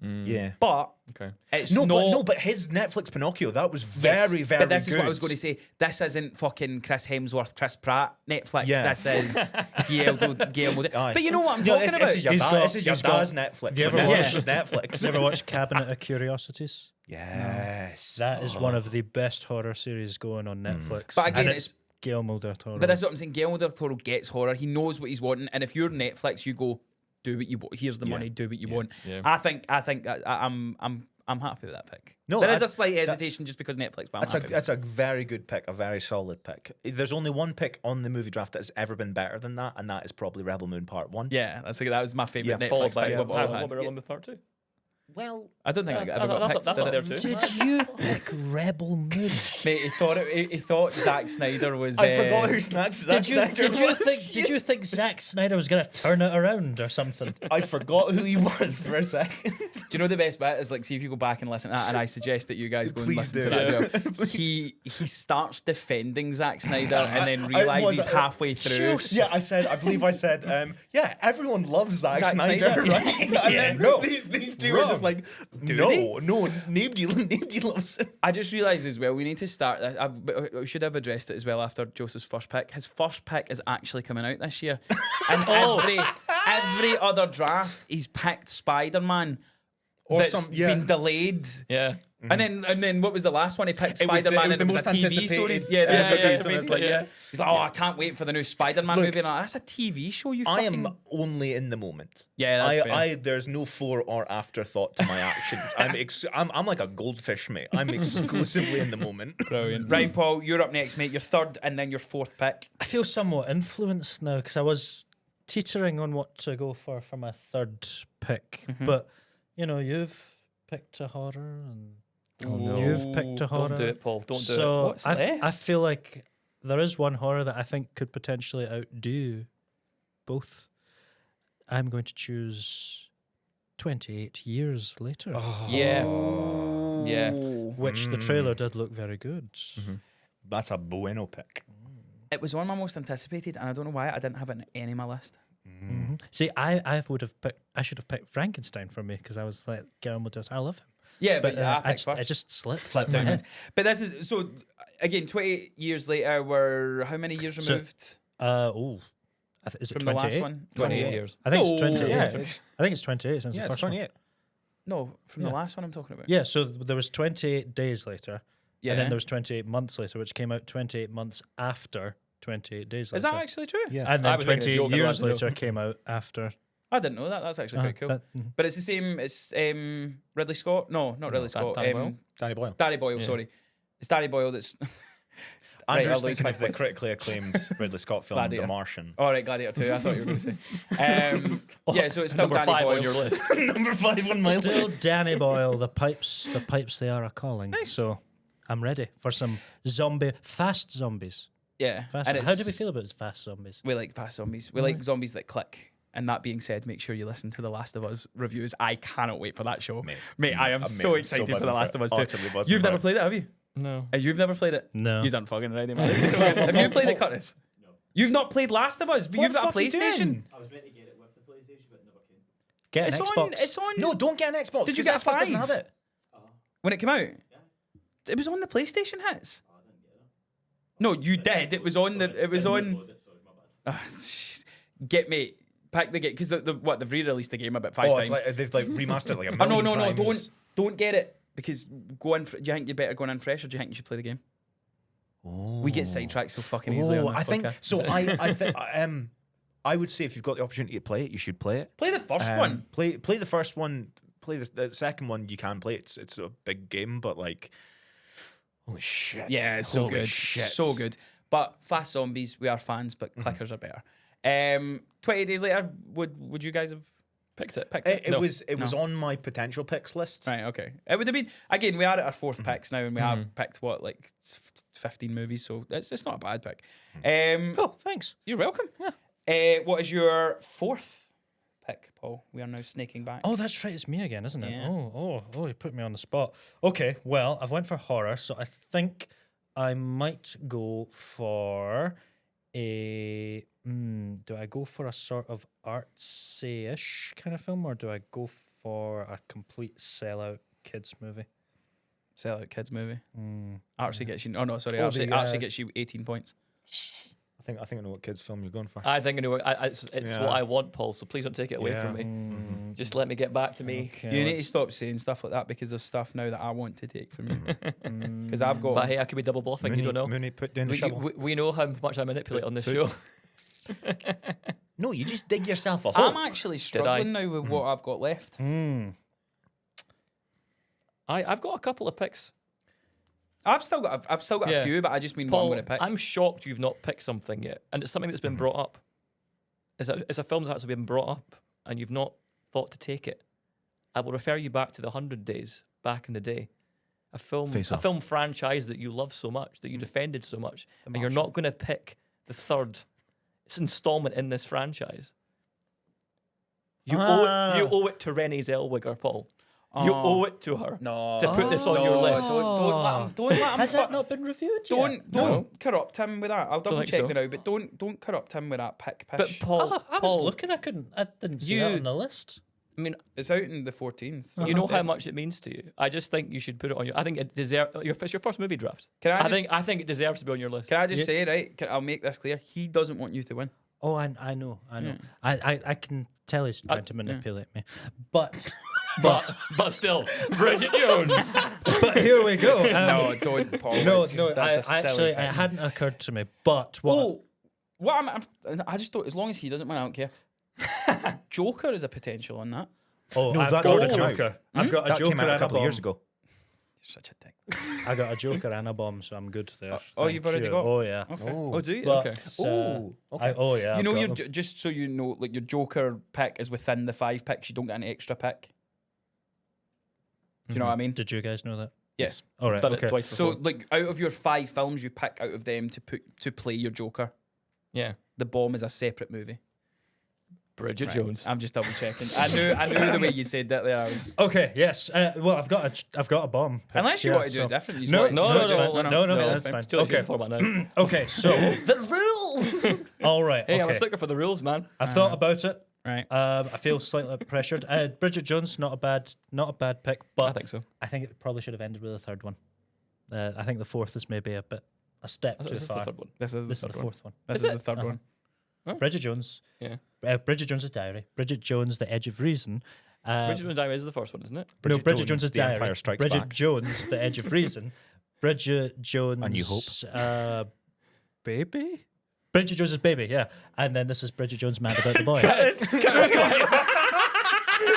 Yeah. But Okay. it's But his Netflix Pinocchio, that was very, Yes, very But this good. is what I was going to say. This isn't fucking Chris Hemsworth, Chris Pratt Netflix. Yeah. This is Guillermo. Aye. But you know what I'm No, talking about? this is your, this is your he's got- dad's Netflix. Have you ever but watched- Netflix is Netflix. You ever watch Cabinet of Curiosities? Yes. That is one of the best horror series going on Netflix. But again, and it's Guillermo del Toro. But that's what I'm saying. Guillermo del Toro gets horror. He knows what he's wanting. And if you're Netflix, you go, do what you want. Here's the money. Do what you want. Yeah. I think I'm happy with that pick. No, There is I- a slight hesitation just because Netflix, but I'm happy. That's a very good pick, a very solid pick. There's only one pick on the movie draft that has ever been better than that, and that is probably Rebel Moon Part 1. Yeah, that was my favorite Yeah, Netflix Followed by pick we've all what had. about Element Part 2? Well, I don't think I Yeah, ever got picked. that's did up I? there too. Did you pick Rebel Moon? Mate, he thought Zack Snyder was. I forgot who Snacks Did you was. did you think Zack Snyder was gonna turn it around or something? I forgot who he was for a second. Do you know the best bit is like, see if you go back and listen to that, and I suggest that you guys go and Please listen to do. that as well. He starts defending Zack Snyder and then realizes halfway through. Yeah, I believe I said, yeah, everyone loves Zack Zack Snyder, Snyder, right? yeah. And Yeah, then no. these two Wrong. are just like, Do they? no, nobody loves him. I just realised as well, we need to start. We should have addressed it as well after Joseph's first pick. His first pick is actually coming out this year. And every other draft, he's picked Spider-Man. Or That's some- yeah. been delayed. Yeah. And then what was the last one? He picked It was the- Spider-Man it was and the it was a most TV story. anticipated- Yeah, yeah, it was yeah, anticipated. yeah. Yeah. He's like, oh, I can't wait for the new Spider-Man Look, movie. And I'm like, that's a TV show, you I fucking... am only in the moment. Yeah, that's fair. there's no fore or afterthought to my actions. I'm like a goldfish, mate. I'm exclusively in the moment. Brilliant. Right, Paul, you're up next, mate. Your third and then your fourth pick. I feel somewhat influenced now because I was teetering on what to go for my third pick. But you've picked a horror and you've picked a horror. Don't do it, Paul. Don't do it. So What's I left? feel like there is one horror that I think could potentially outdo both. I'm going to choose 28 Years Later, Yeah. Yeah. which the trailer did look very good. That's a bueno pick. It was one of my most anticipated, and I don't know why I didn't have it in any of my list. See, I should have picked Frankenstein for me because I was like, Guillermo del Toro, I love him. Yeah, But yeah, I I, picked just, I first. just slipped Slept my down. head. But this is so again. 28 years later, we're how many years So- removed Is it from the 28? last one? 28 years. I think No. it's 28. Yeah, I think it's 28 since the it's first 28. No, from the Yeah. last one I'm talking about. one. Yeah, so there was 28 days later, Yeah. and then there was 28 months later, which came out 28 months after 28 days later. Is that actually true? Yeah. And I then was making a 28 joke, I years don't know. later came out after. I didn't know that. That's actually quite cool. But it's the same. It's Ridley Scott. No, not Ridley Scott. Danny Boyle? Danny Boyle. Danny Boyle. Sorry, it's Danny Boyle. That's Andrew's I'll lose thinking 5 of the points. critically acclaimed Ridley Scott film, Gladiator. The Martian. all right. Gladiator 2. I thought you were going to say. Yeah, so it's still Number Danny 5 Boyle. on your list. Number 5 on my Still list. Danny Boyle, the pipes they are a calling. So I'm ready for some fast zombies. Yeah. Fast. and How do we it's- feel about fast zombies? We like fast zombies. We like zombies that click. And that being said, make sure you listen to the Last of Us reviews. I cannot wait for that show. Mate, I am I'm so so excited for buzzing the for Last it. of Us Utterly 2. buzzing You've for never it. played it, have you? No. You've never played it? No. You aren't fucking ready, man. It's so good. Have you played it, Curtis? No. You've not played Last of Us, but you've got a PlayStation. I was ready to get it with the PlayStation, but never came. Get It's an on. Xbox. It's on. No, don't get an Xbox. Did you 'cause get a Xbox doesn't 5? have it. When it came out? It was on the PlayStation hits. No, you did. It was on the. It was on. Get me. Pack the game because they've re-released the game about 5 Oh, times. it's like they've like remastered it like a Oh million no, times. don't get it because go in. Do you think you're better going in fresh, or do you think you should play the game? We get sidetracked so fucking easily on this I think podcast. so. I think I would say if you've got the opportunity to play it, you should play it. Play the first one. Play the first one. Play the second one. You can play it. It's a big game, but like, holy shit! Yeah, it's so Holy good, shit. so good. But Fast Zombies, we are fans, but clickers are better. 20 days later, would you guys have picked it? It No. was No. on my potential picks list. Right, okay. It would have been again. We are at our fourth picks now, and we have picked what 15 movies, so it's not a bad pick. Oh, thanks. You're welcome. Yeah. What is your fourth pick, Paul? We are now snaking back. Oh, that's right. It's me again, isn't it? Yeah. Oh, you put me on the spot. Okay, well, I've went for horror, so I think I might go for do I go for a sort of artsy-ish kind of film, or do I go for a complete sellout kids movie. Sellout kids movie. Mm. Actually gets you. Oh no, sorry. Oh, Actually, the, actually gets you 18 points. I think I know what kids film you're going for. I think I know. It's Yeah. what I want, Paul. So please don't take it away from me. Mm. Just let me get back to me. Okay, You need to let's- stop saying stuff like that because there's stuff now that I want to take from you. Because I've got. But hey, I could be double bluffing. You don't know. Mooney, put down the We, shovel. we know how much I manipulate on this show. No, you just dig yourself a hole. I'm actually struggling now with what I've got left. Mm. I've got a couple of picks. I've still got a Yeah. few, but I just mean what I'm Paul, going to pick. I'm shocked you've not picked something yet, and it's something that's been brought up. It's a film that's actually been brought up, and you've not thought to take it. I will refer you back to the 100 Days back in the day, a film franchise that you love so much, that you defended so much, and you're not going to pick the third installment in this franchise. You owe it to Renée Zellweger, Paul. You owe it to her no. to put this on your list. Don't let him. Has that not been reviewed yet? Don't corrupt him with that. I'll double think check so. it now, but don't corrupt him with that pick. But Paul, I was Paul, looking. I didn't see that You- on the list. I mean, It's out in the 14th. So you know it's how definitely- much it means to you. I just think you should put it on your. I think it deserves. It's your first movie draft. Can I I think it deserves to be on your list. Can I just say, right? I'll make this clear. He doesn't want you to win. Oh, I know. I can tell he's trying to manipulate me, but but still, Bridget Jones. but here we go. No, don't, Paul. No, It's- no. that's a silly It pick. hadn't occurred to me. But what? Oh, I just don't. As long as he doesn't win, I don't care. Joker is a potential on that. Oh, No, I've that's got a already come out. Joker. I've got a That Joker came out and a couple of years ago. You're such a dick. I got a Joker and a bomb, so I'm good there. Oh, Thank you've already you. got- Oh yeah. Oh, do you? But, Okay. okay. oh yeah. You I've know, got your them. just so you know, like your Joker pick is within the 5 picks. You don't get an extra pick. Do you know what I mean? Did you guys know that? Yes. All right. Done Okay. it twice So, before. like, out of your 5 films, you pick out of them to play your Joker. Yeah. The Bomb is a separate movie. Bridget Right. Jones. I'm just double checking. I knew the way you said that there. I was, Okay. Yes. Well, I've got a bomb. picked unless you here, want to do so- it different. You just No, want- no, you no, just want- no, that's that's fine. It's too late to Okay. use the format now. Okay. So The rules. all right. Hey, I'm a Okay. sticker for the rules, man. I've thought about it. Right. I feel slightly pressured. Bridget Jones, not a bad pick, but I think so. I think it probably should have ended with a third one. I think the fourth is maybe a step I thought too this is the far. third one. This is the This is third the one. fourth one. This Is is it? the third Uh-huh. one. Bridget Jones. Yeah. Bridget Jones's Diary. Bridget Jones, The Edge of Reason. Bridget Jones Diary is the first one, isn't it? No, Bridget Jones, Jones's The Diary. Empire Strikes Bridget Back. Jones, The Edge of Reason. Bridget Jones. A New Hope. Baby? Bridget Jones's Baby, yeah. And then this is Bridget Jones Mad About the Boy.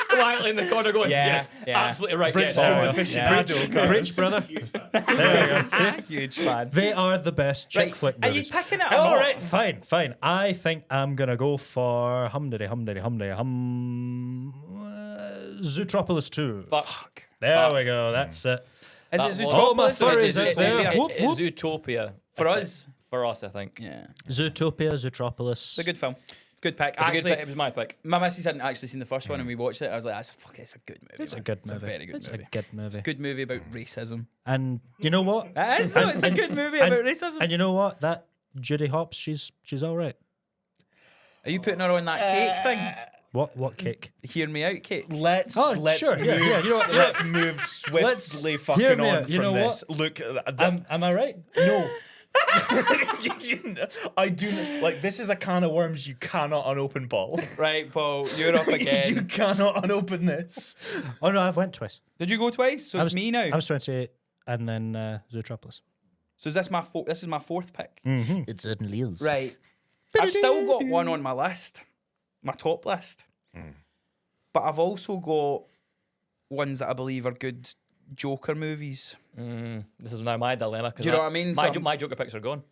Quietly in the corner going, Yeah, yes, yeah. absolutely right. Bridget yes. Jones Yeah. Preach, brother. There we go. See? Huge fan. They are the best chick Right. flick Are you movies. picking it or All not? right, fine. I think I'm gonna go for Zootropolis 2. Fuck. There we go. That's it. Is That it was- Zootropolis All my or is furries it out there. Zootopia? Whoop, whoop. It's Zootopia. For I think. us? For us, I think. Yeah. Zootopia, Zootropolis. It's a good film. It's a good pick. It's a good Actually, pick. It was my pick. my missus hadn't actually seen the first one and we watched it. I was like, it's a good movie. It's a man. good It's movie. a very good It's movie. a good movie. Good movie about racism. And you know what? It is though. It's a good movie and- about racism. And you know what? That Judy Hopps, she's all right. Are you putting her on that cake thing? What cake? Hear me out, cake. Let's Oh, let's sure, move, yeah, you know what, let's move swiftly Let's- hear fucking me on out, you from know this. Look, Am I right? No. I do like this is a can of worms you cannot unopen, Paul. Right, Paul, you're up You again. cannot unopen this. Oh no, I've went twice. Did you go twice? So I it's was- me now. I was 28 and then Zootropolis. So is this this is my fourth pick. It certainly is. Right. I've still got one on my list, my top list. But I've also got ones that I believe are good Joker movies. This is now my dilemma. 'cause Do you know what I mean? My Joker picks are gone.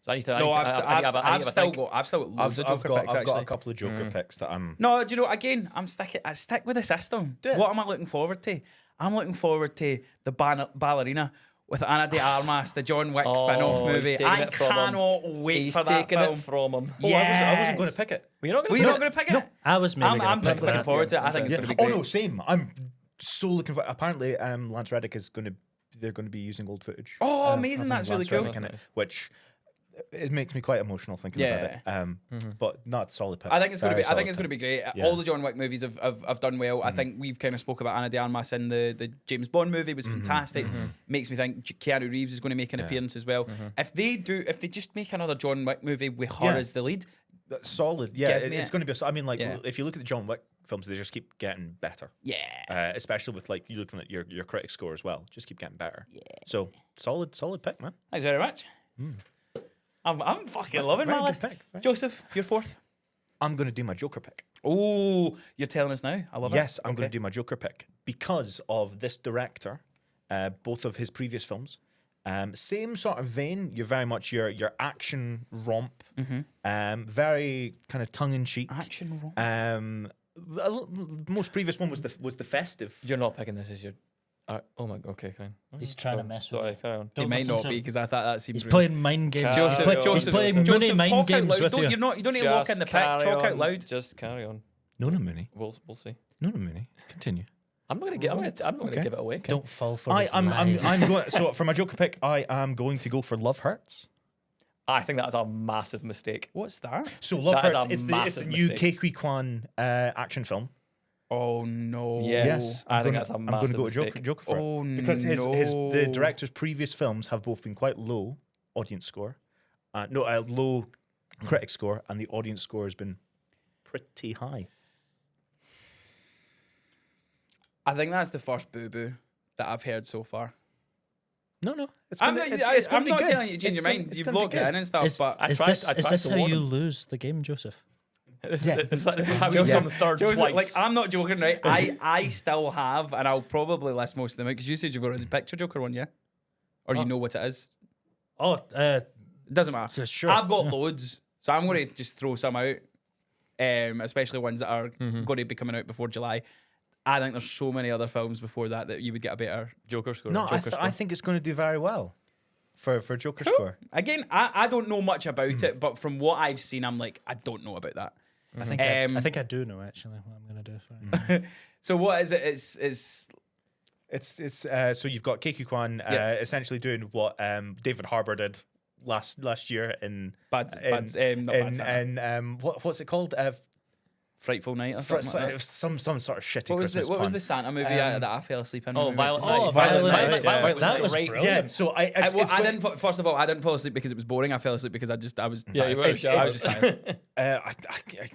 So I need to. No, I need to have a I've still think. got loads of Joker picks. I've got a actually. couple of Joker picks that I'm. No, do you know? Again, I stick with the system. What am I looking forward to? I'm looking forward to the ballerina with Ana de Armas, the John Wick spin-off Oh, he's movie. taking I it from him. cannot wait He's for that taking film. it from him. Yeah, I wasn't going to pick it. Well, you're not Were going you to not going to pick it? I was maybe I'm gonna just pick looking that. forward to it. I think it's going to be Oh great. no, same. I'm so looking for. Apparently, Lance Reddick is going to. They're going to be using old footage. Oh, of amazing. him, That's really Lance cool. Reddick in it, That's nice. which it makes me quite emotional thinking about it. But not solid pick. I think it's going to Very be. I think solid it's going to pick. be great. Yeah. All the John Wick movies have done well. I think we've kind of spoke about Anna de Armas in the James Bond movie was fantastic. Makes me think Keanu Reeves is going to make an appearance as well. If they just make another John Wick movie with her Yeah. as the lead, That's solid. Yeah, Give me it's it. going to be. I mean, like Yeah. if you look at the John Wick films, they just keep getting better. yeah. Especially with like you looking at your critic score as well, just keep getting better. Yeah. So solid pick, man. Thanks very much. I'm fucking loving Very my good list. pick, right. Joseph, you're fourth. I'm going to do my Joker pick. Oh, you're telling us now. I love it. Yes, I'm going to do my Joker pick because of this director, both of his previous films. Same sort of vein. You're very much your action romp, very kind of tongue in cheek. Action wrong. Most previous one was the festive. You're not picking this as your. Oh my. Okay, fine. He's trying to mess with Sorry, you. carry on. It Don't might listen not to be him. because I thought that seems He's playing mind games. Joseph, He's Joseph, playing mini Joseph, mind talk out games loud. with Don't, you. you don't need to lock in the pick. Talk out loud. Just carry on. No, Mooney. We'll see. No, Mooney. Continue. I'm not gonna Okay. give it away. Don't fall for his I'm lies. going. So for my Joker pick, I am going to go for Love Hurts. I think that is a massive mistake. What's that? So Love That is Hurts. a It's the massive new mistake. Ke Kwan action film. Oh no. Yeah. Yes, I think gonna- that's a I'm going to massive go to mistake. Joker for Oh, it because the no. director's previous films have both been quite low audience score, low critic score, and the audience score has been pretty high. I think that's the first boo boo that I've heard so far. No, it's I'm gonna, not, it's I'm gonna be not good. telling you to change It's your gonna- mind. it's You've gonna be locked it good. in and stuff, Is, but is tried- this, I is tried this to how warn you him. lose the game, Joseph? It's, Yeah. it's like how Joseph- he's on third Joseph, twice. like I'm not joking, right? I still have, and I'll probably list most of them out because you said you've already picked your Joker one, yeah? Or you know what it is? Oh, It doesn't matter. sure. I've got loads, so I'm going to just throw some out, especially ones that are going to be coming out before July. I think there's so many other films before that you would get a better Joker score. No, Joker I score. think it's going to do very well for Joker score. Again, I don't know much about it, but from what I've seen, I'm like, I don't know about that. I think I think I do know actually what I'm going to do. For it. So what is it? It's so you've got Ke Kwan Yeah. essentially doing what David Harbour did last year in Bad, in, not Bad in, Santa. in what's it called? Frightful Night or For, something like it that. was some sort of shitty What was Christmas the pun. Santa movie that I fell asleep in? Oh, when we went Violet to Night. see? Oh, Violet Night. Violet Yeah. Night was That was great. brilliant. Yeah, so I didn't. First of all, I didn't fall asleep because it was boring. I fell asleep because I was. Yeah, you were. tired. I was just tired.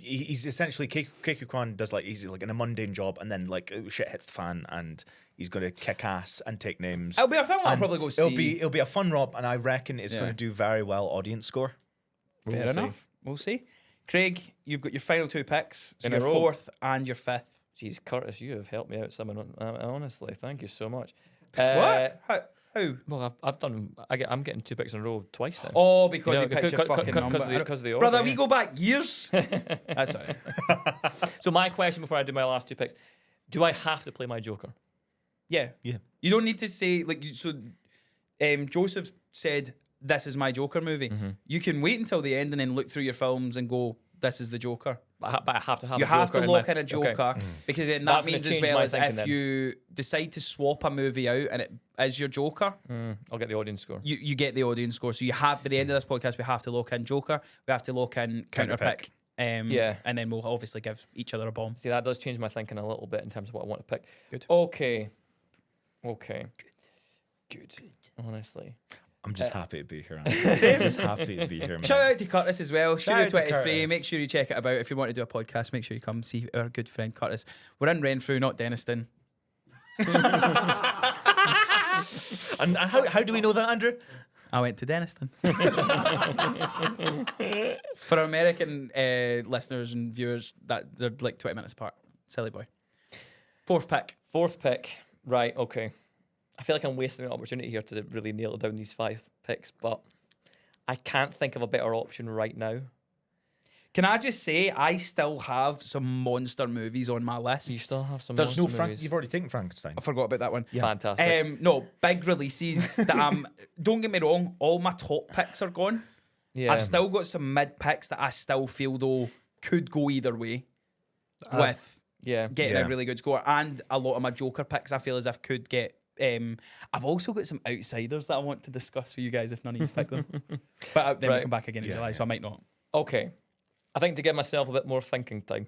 he's essentially Ke Kwan does like he's like in a mundane job, and then like shit hits the fan, and he's going to kick ass and take names. It'll be a film I'll And probably go see. It'll be a fun romp, and I reckon it's Yeah. going to do very well audience score. Fair We'll see. enough. We'll see. Craig, you've got your final two picks. So In a your row. fourth and your fifth. Jeez, Curtis, you have helped me out, someone. Honestly, thank you so much. What? How? Well, I'm getting 2 picks in a row twice now. Oh, because you know, picked your fucking number. because of the order. Brother, yeah. we go back years. That's all right. So my question before I do my last 2 picks: do I have to play my Joker? Yeah. Yeah. You don't need to say like so. Joseph said, "This is my Joker movie." You can wait until the end and then look through your films and go, "This is the Joker." But I have to have. You a have Joker to lock my- in a Joker Okay. because then That's that gonna means as change well my as thinking if then. you decide to swap a movie out and it is your Joker, I'll get the audience score. you get the audience score. So you have by the end of this podcast, we have to lock in Joker, we have to lock in Counterpick. Yeah. And then we'll obviously give each other a bomb. See, that does change my thinking a little bit in terms of what I want to pick. Good. Okay. Good. Honestly. I'm just happy to be here. I'm just happy to be here, man. Shout out to Curtis as well. Shout out Studio to 23. Curtis. Make sure you check it about. If you want to do a podcast, make sure you come see our good friend Curtis. We're in Renfrew, not Denniston. And how do we know that, Andrew? I went to Denniston. For our American listeners and viewers, that they're like 20 minutes apart. Silly boy. Fourth pick. Right, okay. I feel like I'm wasting an opportunity here to really nail down these 5 picks, but I can't think of a better option right now. Can I just say, I still have some monster movies on my list. You still have some There's no monster movies. You've already taken Frankenstein. I forgot about that one. Fantastic. No, big releases that don't get me wrong, all my top picks are gone. Yeah. I've still got some mid picks that I still feel though could go either way with Yeah. getting Yeah. a really good score. And a lot of my Joker picks I feel as if could get I've also got some outsiders that I want to discuss with you guys if none of you pick them. But then we Right. come back again in July, so I might not. Okay. I think to give myself a bit more thinking time,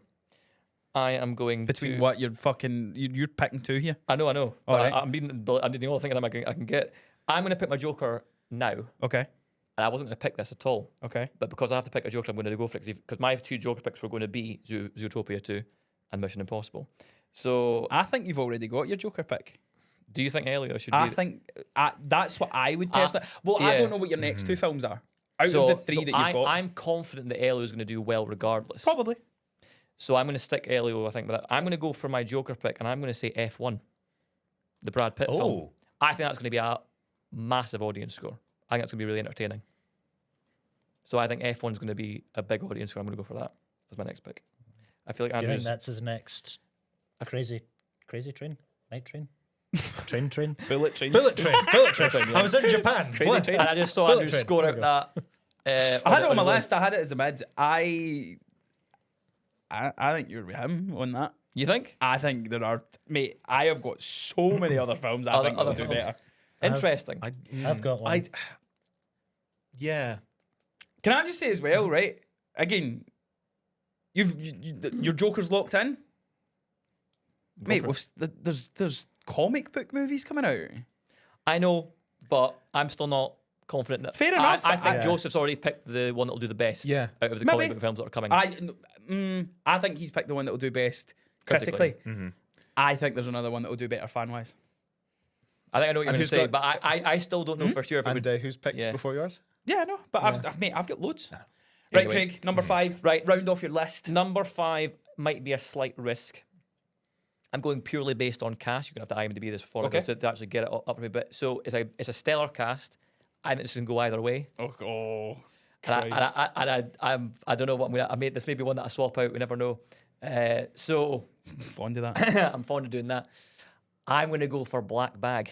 I am going Between to... what you're picking two here. I know. All But right. I'm the only thing I can get. I'm going to pick my Joker now. Okay. And I wasn't going to pick this at all. Okay. But because I have to pick a Joker, I'm going to go for it. Because my two Joker picks were going to be Zootopia 2 and Mission Impossible. So, I think you've already got your Joker pick. do you think Elio should I be... think that's what I would personally. Well, I yeah. don't know what your next two films are. Out So, of the three that you've got, I'm confident that Elio is going to do well regardless. probably. So I'm going to stick Elio, I think, with that. I'm going to go for my Joker pick, and I'm going to say F1, the Brad Pitt film. Oh. I think that's going to be a massive audience score. I think it's going to be really entertaining. So I think F1 is going to be a big audience score. I'm going to go for that as my next pick. I feel like Do you think Andrew's... that's his next crazy train? Night train? train? Bullet train. Bullet train. I was in Japan. Crazy What? train. And I just saw Bullet Andrew train. score There out we that. I had it on my list. I had it as a mid. I think you're with him on that. You think? I think there are, mate. I have got so many other films. I think Other will do films. better. Interesting. I've got one. Yeah. Can I just say as well, right? Again, your Joker's locked in, mate. for it. There's comic book movies coming out. I know, but I'm still not confident that... Fair enough. I think Yeah. Joseph's already picked the one that will do the best Yeah. out of the Maybe. comic book films that are coming. I think he's picked the one that will do best critically. Critically. I think there's another one that will do better fan wise. I think I know what you're And going to who's say, got- but I still don't know for sure if it And would... who's picked Yeah. before yours? Yeah, no, but I've got loads. Right, Anyway. Craig, number 5. Right. Round off your list. Number 5 might be a slight risk. I'm going purely based on cast. You're going to have to IMDb this before Okay. I go to actually get it up for me. But so it's a stellar cast. I think this can go either way. Oh, And I don't know what I'm going to... I made this maybe one that I swap out. We never know. So fond of that. I'm fond of doing that. I'm going to go for Black Bag.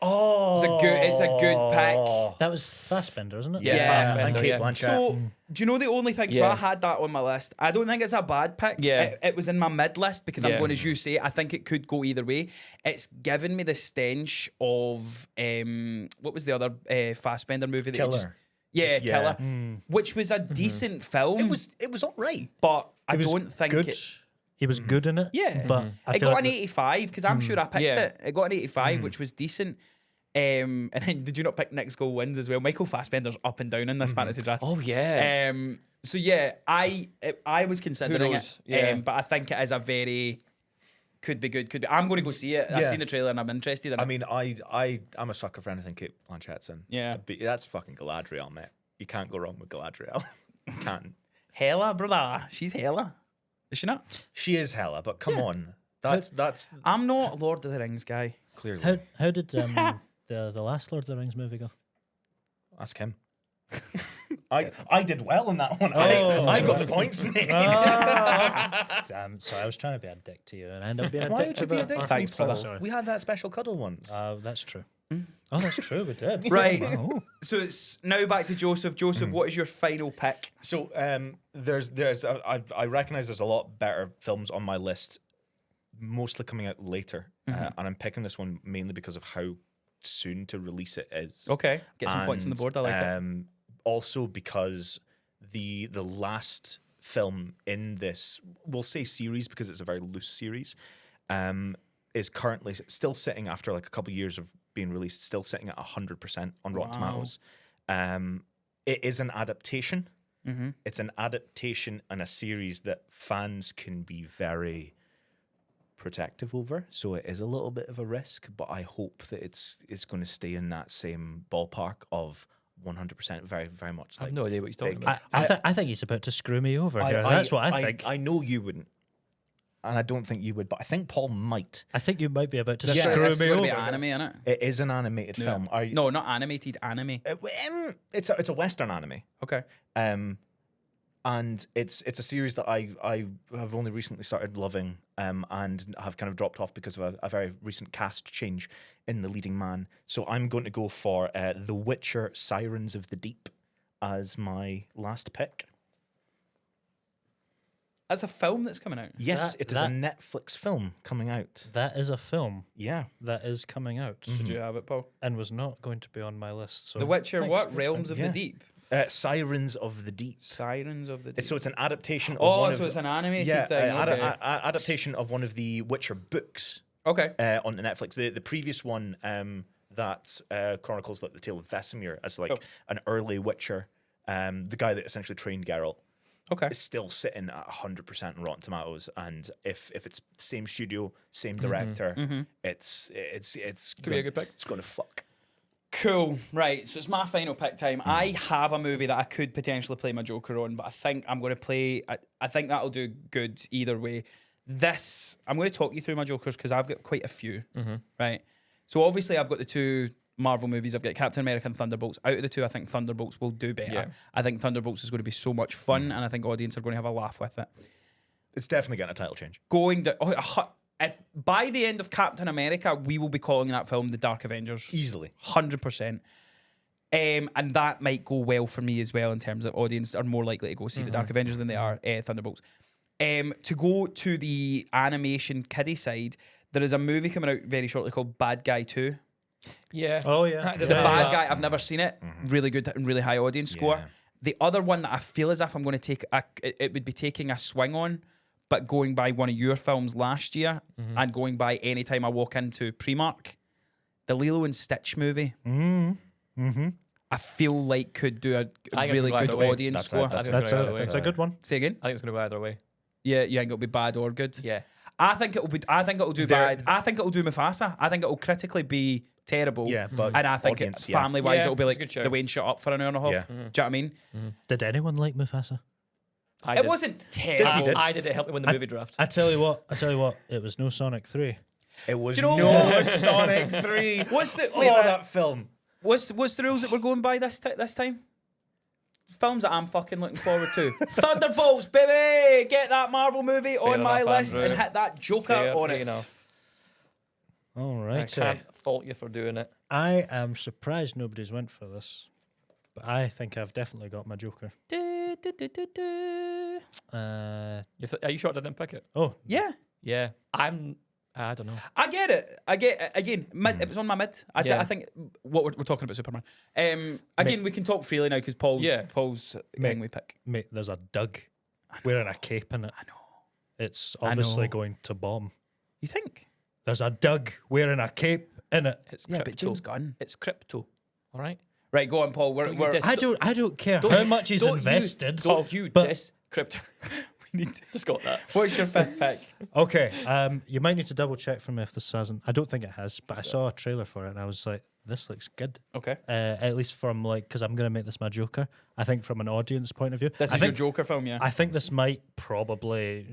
Oh. It's a good pick. That was Fassbender, isn't it? Yeah. Fassbender, And Kate yeah. Blanchett. So, do you know the only thing? So Yeah. I had that on my list. I don't think it's a bad pick. Yeah. It was in my mid list because I'm Yeah. going as you say. I think it could go either way. It's given me the stench of what was the other Fassbender movie? That you just, Killer. yeah, Yeah. Killer, which was a decent film. It was all right. but I He was don't think good. it. He was good in it. Yeah, But I it feel got like an 85 because I'm sure I picked Yeah. it. It got an 85, which was decent. And then did you not pick Next Goal Wins as well? Michael Fassbender's up and down in this fantasy draft. Oh, yeah. So yeah, I was considering knows? it, Yeah. but I think it is a very could be good. Could be. I'm going to go see it. I've Yeah. seen the trailer and I'm interested in it. I mean, I'm a sucker for anything Kate Blanchett's in. Yeah. But that's fucking Galadriel, mate. You can't go wrong with Galadriel. You can't. Hela, brother, she's Hela. Is she not? She is hella, but come on. That's I'm not a Lord of the Rings guy. clearly. how did the last Lord of the Rings movie go? Ask him. I did well in that one. I got the points, mate. Damn, sorry, I was trying to be a dick to you and I ended up being a Why dick would to you be a the- dick? Thanks, to me, brother. Paul? Sorry. We had that special cuddle once. That's true. Oh, that's true. We did. Right. Oh. So it's now back to Joseph. Joseph, what is your final pick? So I recognize there's a lot better films on my list, mostly coming out later, and I'm picking this one mainly because of how soon to release it is. Okay, get some points on the And, board. I like it. Also because the last film in this, we'll say series because it's a very loose series, is currently still sitting after like a couple of years of being released, still sitting at 100% on Rotten Wow. Tomatoes. It is an adaptation. It's an adaptation and a series that fans can be very protective over, so it is a little bit of a risk, but I hope that it's going to stay in that same ballpark of 100%, very, very much I like have no idea what he's talking big. about. I think he's about to screw me over here. That's what I think. I know you wouldn't, and I don't think you would, but I think Paul might. I think you might be about to This screw is me going to over. be anime, isn't it? It is an animated film. Are you, No, not animated. Anime. it's a Western anime. Okay. And it's a series that I have only recently started loving, and have kind of dropped off because of a very recent cast change in the leading man. So I'm going to go for The Witcher: Sirens of the Deep as my last pick. That's a film that's coming out. Yes, That- it is a Netflix film coming out. That is a film Yeah. that is coming out Did you have it, Paul? and was not going to be on my list. So The Witcher, thanks, what? that's Realms fine. of Yeah. the Deep. Sirens of the Deep. Sirens of the Deep. So it's an adaptation of Oh, one so of it's an animated yeah, thing. Okay. adaptation of one of the Witcher books Okay. on Netflix. The previous one that chronicles like the tale of Vesemir as like Oh. an early Witcher, the guy that essentially trained Geralt. Okay. Is still sitting at 100% Rotten Tomatoes, and if it's the same studio, same director, it's Could be a good pick. It's gonna fuck. Cool. Right. So it's my final pick time. I have a movie that I could potentially play my Joker on, but I think I'm going to play. I think that'll do good either way. This, I'm going to talk you through my Jokers because I've got quite a few. Right. So obviously, I've got the two Marvel movies. I've got Captain America and Thunderbolts. Out of the two, I think Thunderbolts will do better. Yeah. I think Thunderbolts is going to be so much fun, and I think audience are going to have a laugh with it. It's definitely getting a title change. Going to, if by the end of Captain America, we will be calling that film the Dark Avengers. Easily. 100%. And that might go well for me as well in terms of audience are more likely to go see the Dark Avengers than they are Thunderbolts. To go to the animation kiddie side, there is a movie coming out very shortly called Bad Guy 2. Yeah. Oh, yeah. The Bad Guy, I've never seen it. Really good and really high audience score. Yeah. The other one that I feel as if I'm going to take, it would be taking a swing on, but going by one of your films last year and going by any time I walk into Primark, the Lilo and Stitch movie. I feel like could do a I think it's really gonna go good either way. audience That's score. it, that's That's gonna a go either that's way. a good one. Say again. I think it's going to go either way. Yeah, you think it'll be bad or good? Yeah. I think it'll be. I think it'll do There- bad. I think it'll do Mufasa. I think it'll critically be terrible. Yeah, but and I think audience, yeah. family-wise, Yeah, it'll be it's a like good shout. the Wayne shut up for an hour and a half. Yeah. Do you know what I mean? Did anyone like Mufasa? I It did. wasn't terrible. did. I did it help me win the movie draft. I tell you what. It was no Sonic 3. It was Do you know no what? Sonic 3. What's the Oh, wait, that film. what's the rules that we're going by this time? Films that I'm fucking looking forward to. Thunderbolts, baby! Get that Marvel movie on my enough, list Andrew. and hit that Joker Fair on it. enough. All I right. can't fault you for doing it. I am surprised nobody's went for this, but I think I've definitely got my Joker. Du, du, du, du, du. Are you sure I didn't pick it? Oh, Yeah. Yeah. I don't know. I get it. I get it. Again, mid, it was on my mid. Yeah. I think what we're talking about Superman. Again, we can talk freely now because Paul's Yeah. Mate. thing we pick. mate, there's a Doug wearing a cape in it. I know. It's I obviously know. going to bomb. You think? There's a Doug wearing a cape in it. It's Yeah, crypto. but James Gunn. It's crypto. All right. Right, go on, Paul. Don't you dis- I don't care Don't how you- much he's don't you- invested. Don't you but- diss crypto. We need to- Just got that. What's your fifth pick? Okay, you might need to double check for me if this hasn't. I don't think it has, but I saw a trailer for it and I was like, this looks good. Okay. At least from because I'm gonna make this my Joker. I think from an audience point of view, This I is your think, Joker film, yeah. I think this might probably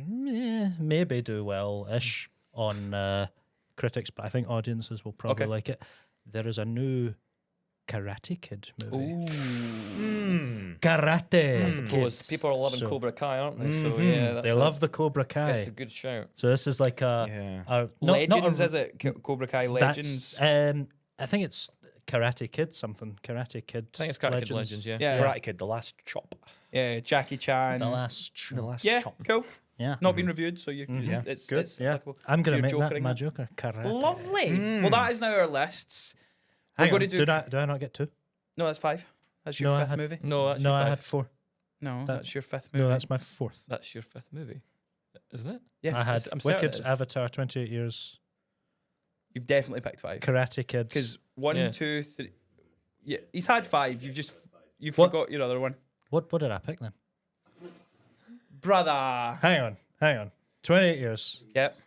maybe do well-ish on critics, but I think audiences will probably Okay. like it. There is a new Karate Kid movie. Karate. I suppose Kid. people are loving So- Cobra Kai, aren't they? So Mhm. yeah, that's they love the Cobra Kai. It's a good shout. So this is like a, Yeah. Legends, is it? Cobra Kai Legends. I think it's Karate Kid something. Karate Kid. I think it's Karate Kid Legends. Yeah. Yeah. Karate Kid, The Last Chop. Yeah, Jackie Chan. The last. The Last Yeah, Chop. cool. Yeah. Not been reviewed, so you Yeah. it's Good. It's Yeah. applicable. I'm gonna So make you're that Jokering my it. Joker. Karate. Lovely. Well, that is now our lists. We're Hang going on, to do. do I not get two? No, that's 5. That's your No, I fifth had- movie. No, that's No, your I fifth. had 4. No, that- that's your fifth movie. No, that's my 4th. That's your fifth movie, isn't it? yeah. I had I'm certain it Wicked, is. Avatar, 28 Years, You've definitely picked 5. Karate Kids. Because 1, Yeah. 2, 3. Yeah, he's had 5. You've What? forgot your other one, What did I pick then? brother. Hang on. 28 Years. Yep.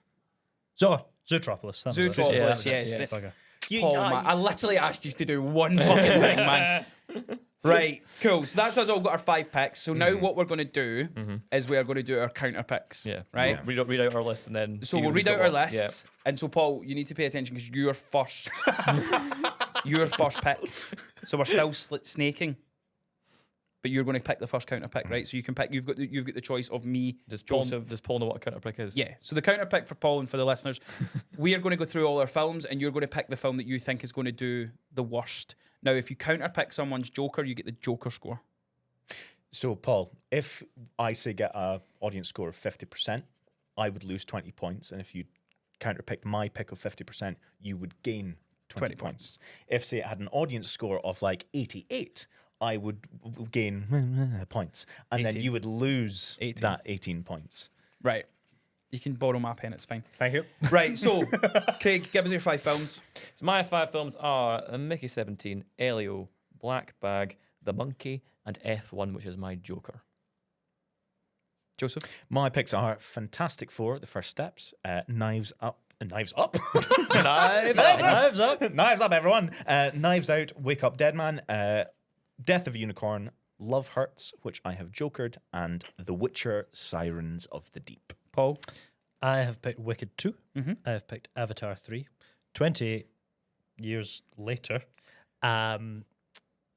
Zootropolis. that was it. Zootropolis. Yeah. Yes. Bugger. Paul, man, I literally asked you to do one fucking thing, man. Right, cool. So that's us all got our 5 picks. So now what we're going to do is we are going to do our counter picks. Yeah. Right. Read out our list and then. So see we'll who's read got out our what. Yeah. lists. And so, Paul, you need to pay attention because you're first. Your first pick. So we're still snaking. But you're going to pick the first counter pick, right? So you can pick. You've got the choice of me, Does Joseph. Paul know what a counter pick is? Yeah. So the counter pick for Paul and for the listeners, we are going to go through all our films, and you're going to pick the film that you think is going to do the worst. Now, if you counter pick someone's Joker, you get the Joker score. So, Paul, if I say get a audience score of 50%, I would lose 20 points. And if you counterpicked my pick of 50%, you would gain 20 points. If, say, it had an audience score of like 88, I would gain points. And 18. then you would lose 18. that 18 points. Right. You can borrow my pen, it's fine. Thank you. Right, so, Craig, give us your 5 films. So my 5 films are Mickey 17, Elio, Black Bag, The Monkey, and F1, which is my Joker. Joseph? My picks are Fantastic Four, The First Steps, Knives Up. Knives Up? Knives up. Knives Up, everyone. Knives Out, Wake Up Dead Man, Death of a Unicorn, Love Hurts, which I have jokered, and The Witcher, Sirens of the Deep. Paul? I have picked Wicked 2. Mm-hmm. I have picked Avatar 3. 28 years later,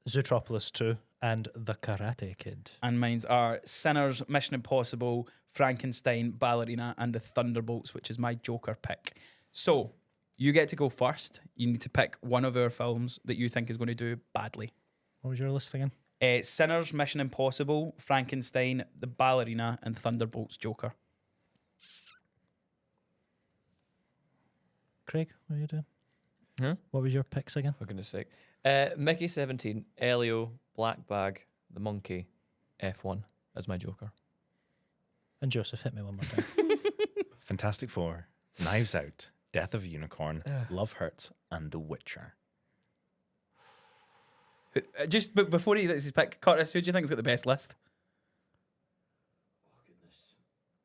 Zootropolis 2 and The Karate Kid. And mine's are Sinners, Mission Impossible, Frankenstein, Ballerina, and The Thunderbolts, which is my Joker pick. So, you get to go first. You need to pick one of our films that you think is going to do badly. What was your list again? Sinners, Mission Impossible, Frankenstein, The Ballerina, and Thunderbolts Joker. Craig, what are you doing? Huh? What was your picks again? For goodness sake. Mickey 17, Elio, Black Bag, The Monkey, F1 as my Joker. And Joseph, hit me one more time. Fantastic Four, Knives Out, Death of a Unicorn, Love Hurts, and The Witcher. Just before he lets his pick, Curtis, who do you think has got the best list?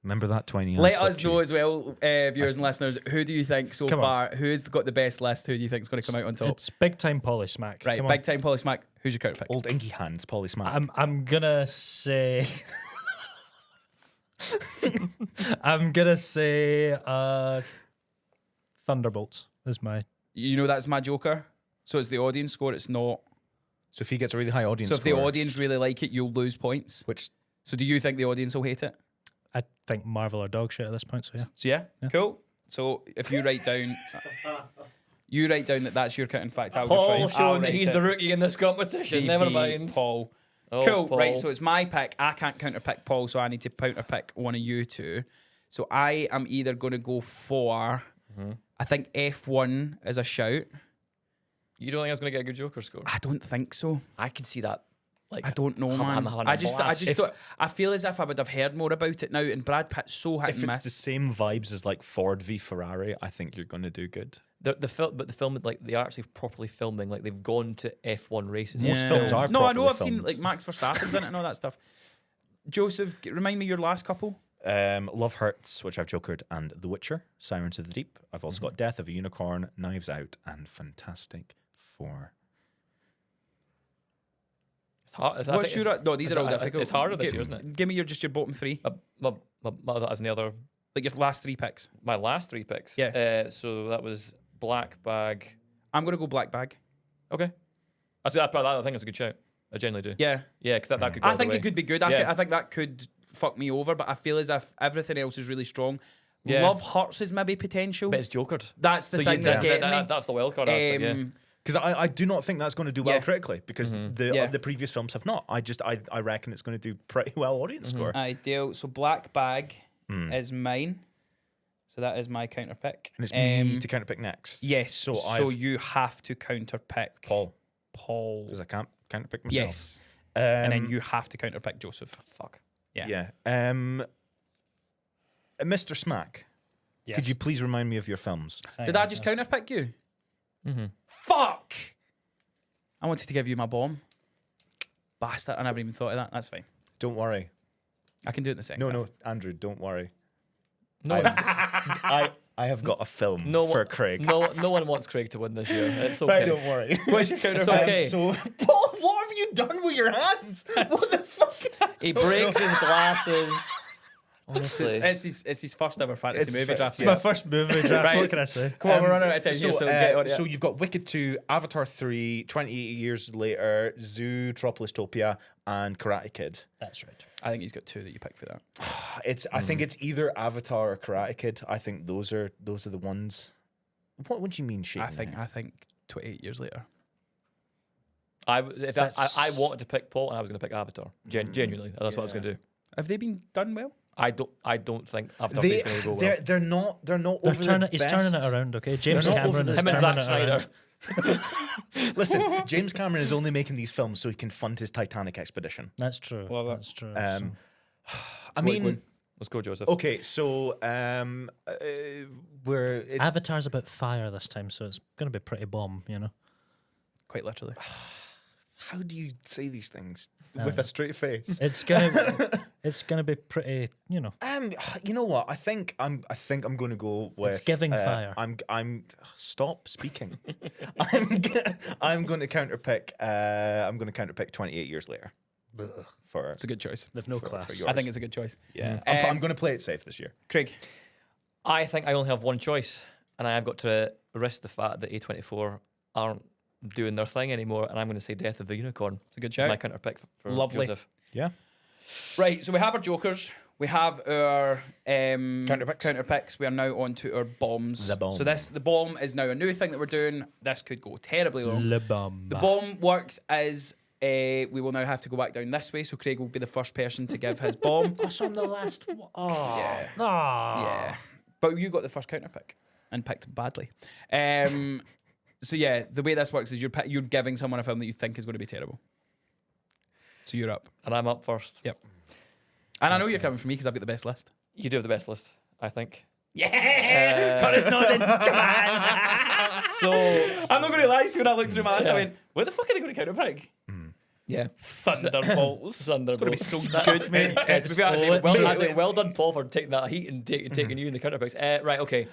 Remember that 20? Let us know as well, viewers and listeners, who do you think so Come far, who's got the best list, who do you think is going to come out on top? It's big time Polly Smack. Right, Come big on. time Polly Smack, who's your counter pick? Old Inky Hands, Polly Smack. I'm gonna say I'm gonna say Thunderbolts is my You know that's my Joker, so it's the audience score, it's not. So if he gets a really high audience So if score, the audience really like it, you'll lose points. which So do you think the audience will hate it? I think Marvel are dog shit at this point, so yeah. So yeah, cool. So if you write down, that that's your count. In fact, I'll Paul just write, I'll showing that write he's it. the rookie in this competition. GP Never mind. Paul. Oh, Cool. Paul. Right. So it's my pick. I can't counter pick Paul, so I need to counter pick one of you two. So I am either going to go for. I think F1 is a shout. You don't think I was going to get a good Joker score? I don't think so. I can see that. Like I don't know, man. I'm having a I just blast. don't. I feel as if I would have heard more about it now. And Brad Pitt's so hit if and it's the miss. same vibes as like Ford v Ferrari, I think you're going to do good. the film, but the film like they are actually properly filming. Like they've gone to F1 races. Most films are No, I know. properly I've seen filmed. like Max Verstappen's in it and all that stuff. Joseph, remind me your last couple. Love Hurts, which I've jokered, and The Witcher, Sirens of the Deep. I've also got Death of a Unicorn, Knives Out, and Fantastic Four. It's hard. What's your? No, these are all difficult. It's harder this Gi- year, isn't it? Give me your bottom three, My as in the other, like your last three picks. my last 3 picks. Yeah. So that was Black Bag. I'm gonna go Black Bag. Okay. I see that. I think it's a good shout. I genuinely do. Yeah, Yeah, because that could go I either think way. it could be good. Yeah. I think that could fuck me over, but I feel as if everything else is really strong. Yeah. Love Hurts is maybe potential. But it's jokered. That's the So thing that's getting me. that's the wild card aspect. Yeah. Because I do not think that's going to do well Yeah. critically, because Yeah. the previous films have not. I reckon it's going to do pretty well audience score. Ideal. So Black Bag is mine. So that is my counter pick. And it's me to counterpick next. Yes. So So I've you have to counter pick Paul, Paul. because I can't counterpick myself. Yes. Um, And then you have to counter pick Joseph. Fuck. Yeah. Mr. Smack, Yes. could you please remind me of your films? Did I just counter pick you? Mm-hmm. Fuck! I wanted to give you my bomb. Bastard. I never even thought of that. That's fine. Don't worry. I can do it in the second. No, Andrew, don't worry. No, I have got a film no for one, Craig. No one wants Craig to win this year. It's okay. Right, don't worry. What's your counter It's pick? okay. So, Paul, what have you done with your hands? What the fuck? He breaks his glasses. Honestly. It's his first ever fantasy It's movie fa- draft. It's my first movie draft. Right. What can I say? Come on, we're running out of time here, so get on it. So you've got Wicked 2, Avatar 3, 28 years later, Zootropolis, and Karate Kid. That's right. I think he's got two that you picked for that. I think it's either Avatar or Karate Kid. I think those are the ones. What do you mean, shaking? I think 28 years later. I wanted to pick Paul, and I was going to pick Avatar. Genuinely, that's what I was going to do. Have they been done well? I don't think Avatar is going to go well. They're not over the He's best. turning it around, okay? James They're not over Cameron the is Him and turning Zack it around. Snyder. Listen, James Cameron is only making these films so he can fund his Titanic expedition. That's true. Love it. That's true. I mean, Let's go, Joseph. okay, so Avatar's about fire this time, so it's going to be pretty bomb, you know? Quite literally. how do you say these things with a straight face? It's gonna be pretty, you know. You know what? I think I'm going to go with. It's giving fire. I'm. Stop speaking. I'm going to counterpick. I'm going to counterpick 28 years later. For It's a good choice. They've no for class. yours. I think it's a good choice. Yeah, Um, I'm going to play it safe this year. Craig. I think I only have one choice, and I have got to risk the fact that A24 aren't doing their thing anymore, and I'm going to say Death of the Unicorn. It's a good It's shout. my counterpick for Lovely. Joseph. Yeah. Right, so we have our jokers. We have our Counterpicks. counterpicks. We are now on to our bombs. The bomb. So the bomb is now a new thing that we're doing. This could go terribly wrong. Le bomb. The bomb works as we will now have to go back down this way. So Craig will be the first person to give his bomb. Also, I'm the last one. Oh. Yeah. Ah. Yeah. But you got the first counterpick and picked badly. So yeah, the way this works is you're giving someone a film that you think is going to be terrible. So you're up. And I'm up first. Yep. And I know you're coming for me because I've got the best list. You do have the best list, I think. Yeah! Connor's nodding. Come on. So I'm not going to lie. So when I looked through my list, I went, "Where the fuck are they going to counterpick?" Yeah. Thunderbolts. It's going to be so good, mate. To be honest, well done, Paul, for taking that heat and taking you in the counterpicks. Right, okay.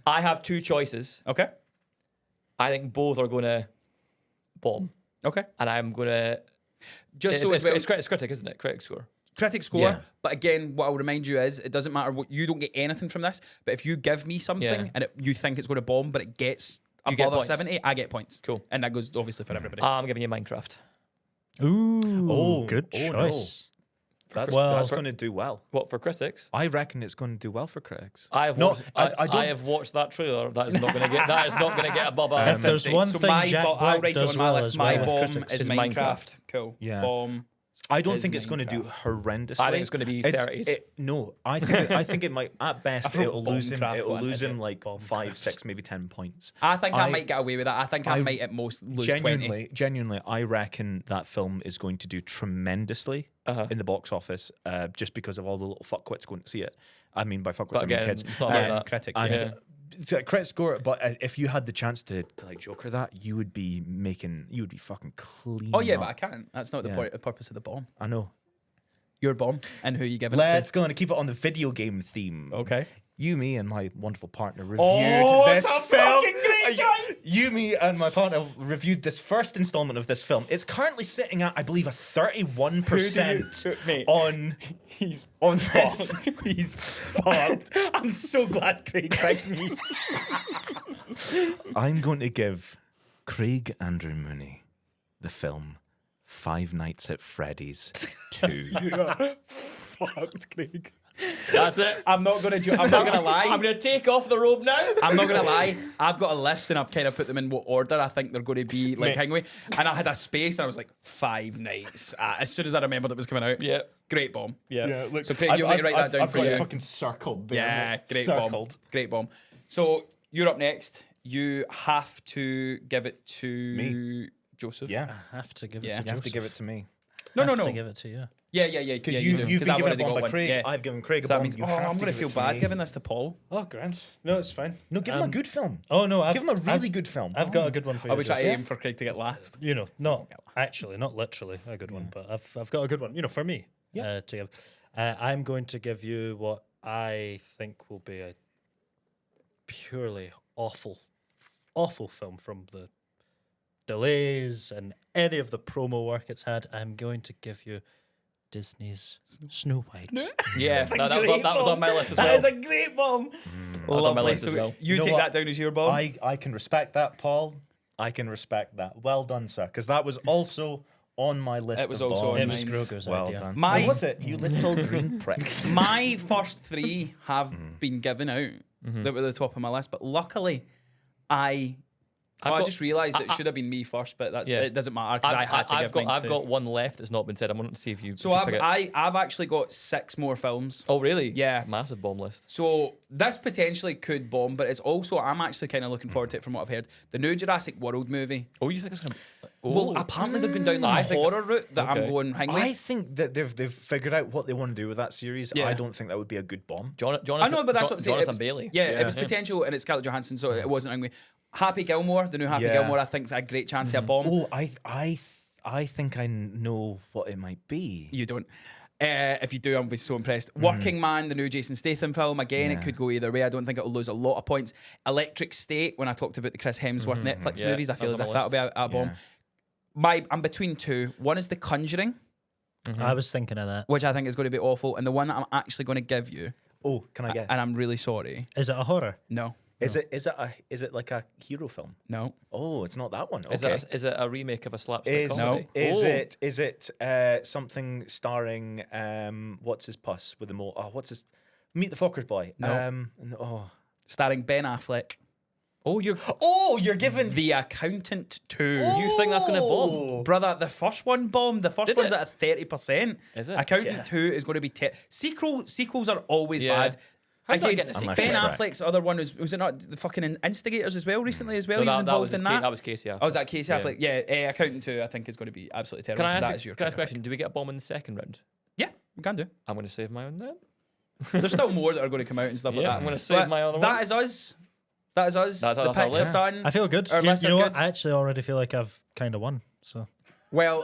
I have two choices. Okay. I think both are going to bomb, Okay. and I'm going to. Just so It's critic, isn't it? Critic score. critic score. Yeah. But again, what I'll remind you is it doesn't matter what you don't get anything from this. But if you give me something Yeah. and you think it's going to bomb, but it gets You get above a points. 70, I get points. Cool. And that goes obviously for everybody. I'm giving you Minecraft. Ooh. Good no. choice. That's Well- going to do well. What for critics? I reckon it's going to do well for critics. I have No, watched, I don't- I have watched that trailer. That is not going to get. That is not going to get above a If there's 50. one so thing my Jack I'll Black write it does on my well list. as My well with bomb critics is is Minecraft. Minecraft. Cool. Yeah. Bomb. I don't is think it's going to do Minecraft. horrendously. I think it's going to be 30s. No, I think it might. At best, wrote it'll lose him. Bombcraft It'll one, lose I him did. like 5, 6, maybe 10 points. I think I I- might get away with that. I think I might at most lose 20. Genuinely, I reckon that film is going to do tremendously Uh-huh. in the box office, just because of all the little fuckwits going to see it. I mean, by fuckwits, But I mean again, kids. it's not like that. Critic. And Yeah. credit score, but if you had the chance to like Joker that, you would be fucking clean. Oh yeah, up. but I can't. That's not the Yeah. point. The purpose of the bomb. I know. Your bomb and who you give it Let's to. go and keep it on the video game theme. Okay. You, me, and my wonderful partner reviewed Oh, this it's a film. fucking great choice! You, me, and my partner reviewed this first installment of this film. It's currently sitting at, I believe, a 31% Mate, on he's on this. fucked. He's fucked. I'm so glad Craig picked me. I'm going to give Craig Andrew Mooney the film Five Nights at Freddy's 2. Fucked, Craig. That's it. I'm not gonna. I'm not gonna lie. I'm going to take off the robe now. I'm not gonna lie. I've got a list and I've kind of put them in what order I think they're going to be like hanging with. And I had a space and I was like 5 nights. As soon as I remembered it was coming out. Yeah. Great bomb. Yeah. So Craig, you want me to write that down I've for got you? it fucking circled. There, Yeah, mate. great circled. bomb. Great bomb. So you're up next. You have to give it to Me. Joseph. Yeah, I have to give it Yeah. to you have to Joseph. give it to me. No, I no, have no. to give it to you. Yeah. Because Yeah, you've do. been 'Cause I've given a already bomb got by one. Craig. Yeah. I've given Craig a So that bomb. means, You oh, have I'm to going to give feel it bad me. giving this to Paul. Oh, grand. No, it's fine. No, give him a good film. Oh no, I've Give him a really I've- good film. I've got a good one for you. Are we trying to Joseph. aim for Craig to get last? You know, not actually, not literally a good one, but I've got a good one. You know, for me, to give. I'm going to give you what I think will be a purely awful film from the delays and any of the promo work it's had. I'm going to give you Disney's Snow White. Yeah, that was on my list as well. That is a great bomb. That was on my Lovely. list as So well. you know take what? that down as your bomb. I can respect that, Paul. I can respect that. Well done, sir. Because that was also on my list. It was of also on bombs. It was Mine's Grogu's Well idea. done. My- What was it? You little green prick. My first 3 have been given out that were at the top of my list, but luckily I I got- just realised it should have been me first, but it doesn't matter because I had to give mine I've too. got one left that's not been said. I want to see if you. So if you pick it. I've actually got 6 more films. Oh really? Yeah. Massive bomb list. So this potentially could bomb, but it's also I'm actually kind of looking forward to it from what I've heard. The new Jurassic World movie. Oh, you think it's gonna? Oh. Well, apparently they've been down the I think- horror route that I'm okay. going hang I with. think that they've figured out what they want to do with that series. Yeah. I don't think that would be a good bomb. Jonathan, I know, but that's what I'm saying. It Jonathan was- Bailey. Yeah, Yeah. it was potential, and it's Scarlett Johansson, so it wasn't angry. Happy Gilmore, the new Happy Yeah. Gilmore, I think's a great chance of a bomb. Oh, I think I know what it might be. You don't. If you do, I'll be so impressed. Working Man, the new Jason Statham film. Again, it Yeah. could go either way. I don't think it'll lose a lot of points. Electric State, when I talked about the Chris Hemsworth Netflix Yeah, movies, I feel as that's if on that'll my be a bomb. Yeah. I'm between 2. One is The Conjuring, I was thinking of that. which I think is going to be awful, and the one that I'm actually going to give you, Oh, can I get? and I'm really sorry. Is it a horror? No, Is it like a hero film? no. Oh, it's not that one. Okay. Is it a remake of a slapstick Is, comedy? is Oh. it something starring what's his puss with the mole? Oh, what's his Meet the Fockers boy? No. Oh. Starring Ben Affleck, Oh, you're. Oh, you're giving The Accountant 2. You think that's gonna bomb? Brother, the first one bombed. The first Did one's it? at a 30%. Is it? Accountant Yeah. 2 is going to be sequels are always Yeah. bad. How's that Again, getting a sequel? Ben Unless Affleck's other one was it not the fucking Instigators as well recently as well? No, He was that involved was in his that. That was Casey. Oh, was that Casey Yeah. Affleck? Yeah, Accountant 2 I think is going to be absolutely terrible. Can I so ask that is your you a pick. question? Do we get a bomb in the second round? Yeah, we can do. I'm going to save my own then. There's still more that are going to come out and stuff like Yeah, that. I'm gonna save But my other That one. is us. That is us. That's The our picks are list. done. I feel good. Our You, lists you are know what? good. I actually already feel like I've kind of won. So Well,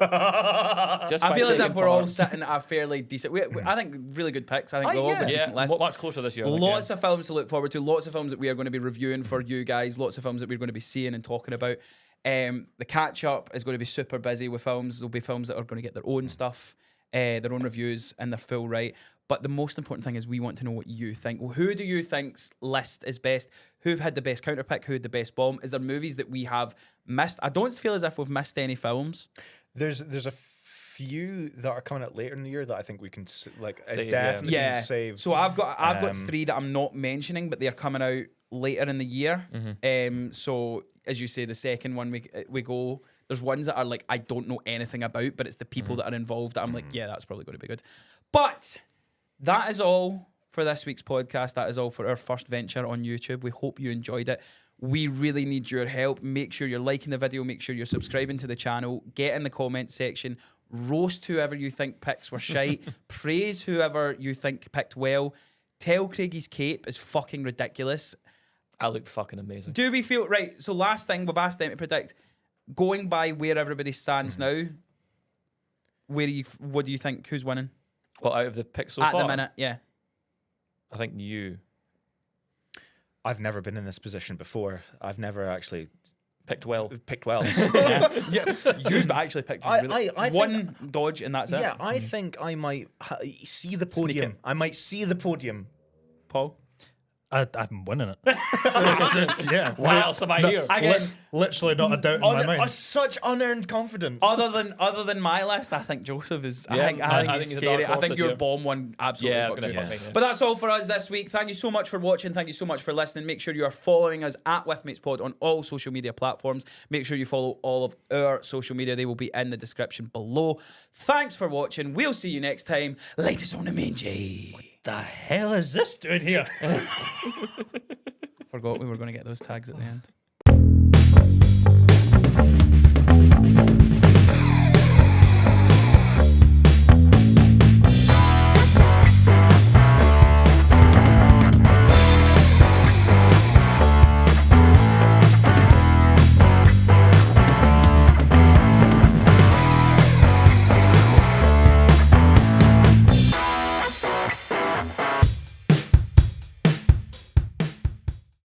Just I by feel as taking if we're all part. sitting at a fairly decent. I think really good picks. I think we'll all be yeah. decent lists. Much closer this year. I think, Lots of films to look forward to. Lots of films that we are going to be reviewing for you guys. Lots of films that we're going to be seeing and talking about. The catch up is going to be super busy with films. There'll be films that are going to get their own stuff, their own reviews in their full right. But the most important thing is we want to know what you think. Well, who do you think's list is best? Who had the best counter pick? Who had the best bomb? Is there movies that we have missed? I don't feel as if we've missed any films. There's a few that are coming out later in the year that I think we can Save, definitely Yeah. save. So I've got Um, 3 that I'm not mentioning, but they're coming out later in the year. So as you say, the second one we go. There's ones that are like I don't know anything about, but it's the people that are involved that I'm like, yeah, that's probably going to be good. But that is all for this week's podcast. That is all for our first venture on YouTube. We hope you enjoyed it. We really need your help. Make sure you're liking the video. Make sure you're subscribing to the channel. Get in the comment section. Roast whoever you think picks were shite. Praise whoever you think picked well. Tell Craigie's cape is fucking ridiculous. I look fucking amazing. Do we feel right? So last thing we've asked them to predict, going by where everybody stands now. What do you think? Who's winning Well, out of the picks so at far, the minute? Yeah. I think you I've never been in this position before. I've never actually picked well. picked well. Yeah, you've actually picked I one dodge and that's yeah, it. I think I might see the Sneak podium. it. I might see the podium. Paul. I'm winning it. Yeah. Why else am I here? Again, Literally not a doubt in my mind. Such unearned confidence. other than my list, I think Joseph is. I Yeah, think I he's think he's a scary. dark I horse think this your year. bomb one absolutely. Yeah, it's fucked gonna you. fuck me. Yeah. But that's all for us this week. Thank you so much for watching. Thank you so much for listening. Make sure you are following us at WithMatesPod on all social media platforms. Make sure you follow all of our social media. They will be in the description below. Thanks for watching. We'll see you next time. Latest on the main J. the hell is this doing here? Forgot we were going to get those tags at the end.